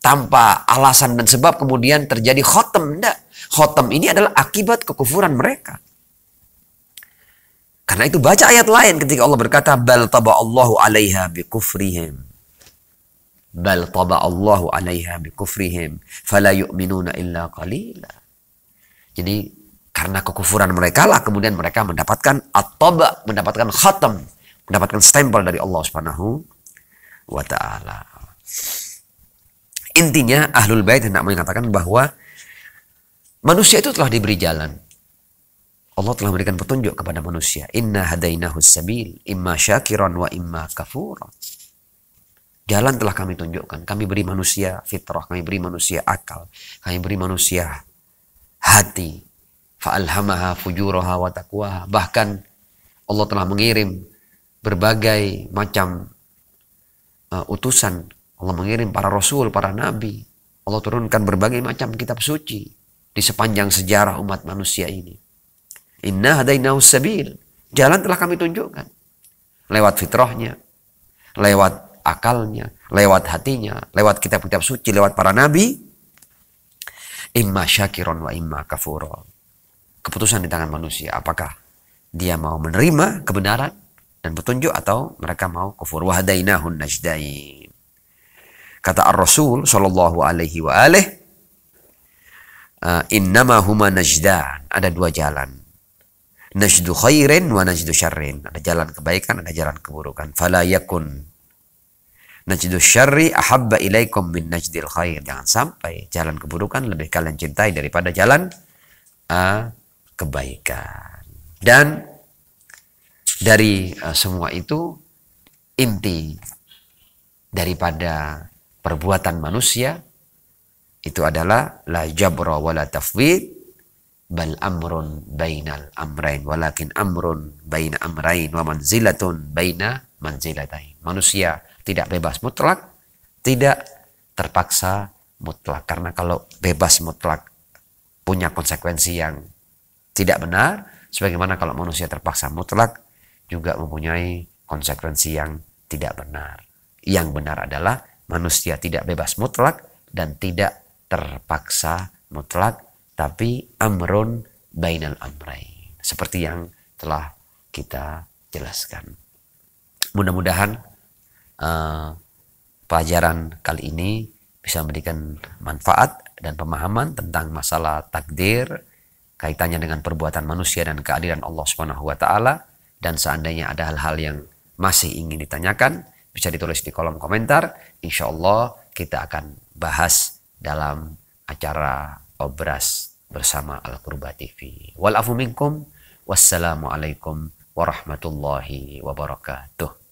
tanpa alasan dan sebab kemudian terjadi khotem. Tidak. Khotem ini adalah akibat kekufuran mereka. Karena itu baca ayat lain ketika Allah berkata, bal taba'allahu 'alaiha bikufrihim. Bal taba'allahu 'alaiha bikufrihim fala yu'minuna illa qalila. Jadi karena kekufuran mereka lah kemudian mereka mendapatkan at-taba, mendapatkan khatam, mendapatkan stempel dari Allah Subhanahu wa taala. Intinya Ahlul Bait hendak mengatakan bahwa manusia itu telah diberi jalan. Allah telah memberikan petunjuk kepada manusia. Inna hadainahus sabil imma syakiran wa imma kafura. Jalan telah kami tunjukkan. Kami beri manusia fitrah, kami beri manusia akal, kami beri manusia hati. Fa'alhamaha fujuraha wa taqwaha. Bahkan Allah telah mengirim berbagai macam utusan. Allah mengirim para rasul, para nabi. Allah turunkan berbagai macam kitab suci di sepanjang sejarah umat manusia ini. Inna hadainahus sabil. Jalan telah kami tunjukkan. Lewat fitrahnya, lewat akalnya, lewat hatinya, lewat kitab-kitab suci, lewat para nabi. Imma syakiron wa imma kafuro. Keputusan di tangan manusia. Apakah dia mau menerima kebenaran dan petunjuk atau mereka mau kufur. Wa hadainahun najdain. Kata Ar-Rasul sallallahu alaihi wa alihi, innama huma najdan. Ada dua jalan. Najdu khairin wa najdu syarrin. Ada jalan kebaikan, ada jalan keburukan. Fala yakun najdu syarri ahabba ilaikum min najdil khair. Jangan sampai jalan keburukan lebih kalian cintai daripada jalan kebaikan. Dan dari semua itu inti daripada perbuatan manusia itu adalah la jabra wala tafwid bal amrun bainal amrain walakin amrun baina amrain wa manzilatun baina manzilatain. Manusia tidak bebas mutlak, tidak terpaksa mutlak. Karena kalau bebas mutlak punya konsekuensi yang tidak benar, sebagaimana kalau manusia terpaksa mutlak juga mempunyai konsekuensi yang tidak benar. Yang benar adalah manusia tidak bebas mutlak dan tidak terpaksa mutlak, tapi amrun bainal amrain. Seperti yang telah kita jelaskan. Mudah-mudahan pelajaran kali ini bisa memberikan manfaat dan pemahaman tentang masalah takdir, kaitannya dengan perbuatan manusia dan keadilan Allah Subhanahu wa taala. Dan seandainya ada hal-hal yang masih ingin ditanyakan, bisa ditulis di kolom komentar. Insya Allah kita akan bahas dalam acara Obras bersama Al-Qurba TV. Wal afu minkum. Wassalamualaikum warahmatullahi wabarakatuh.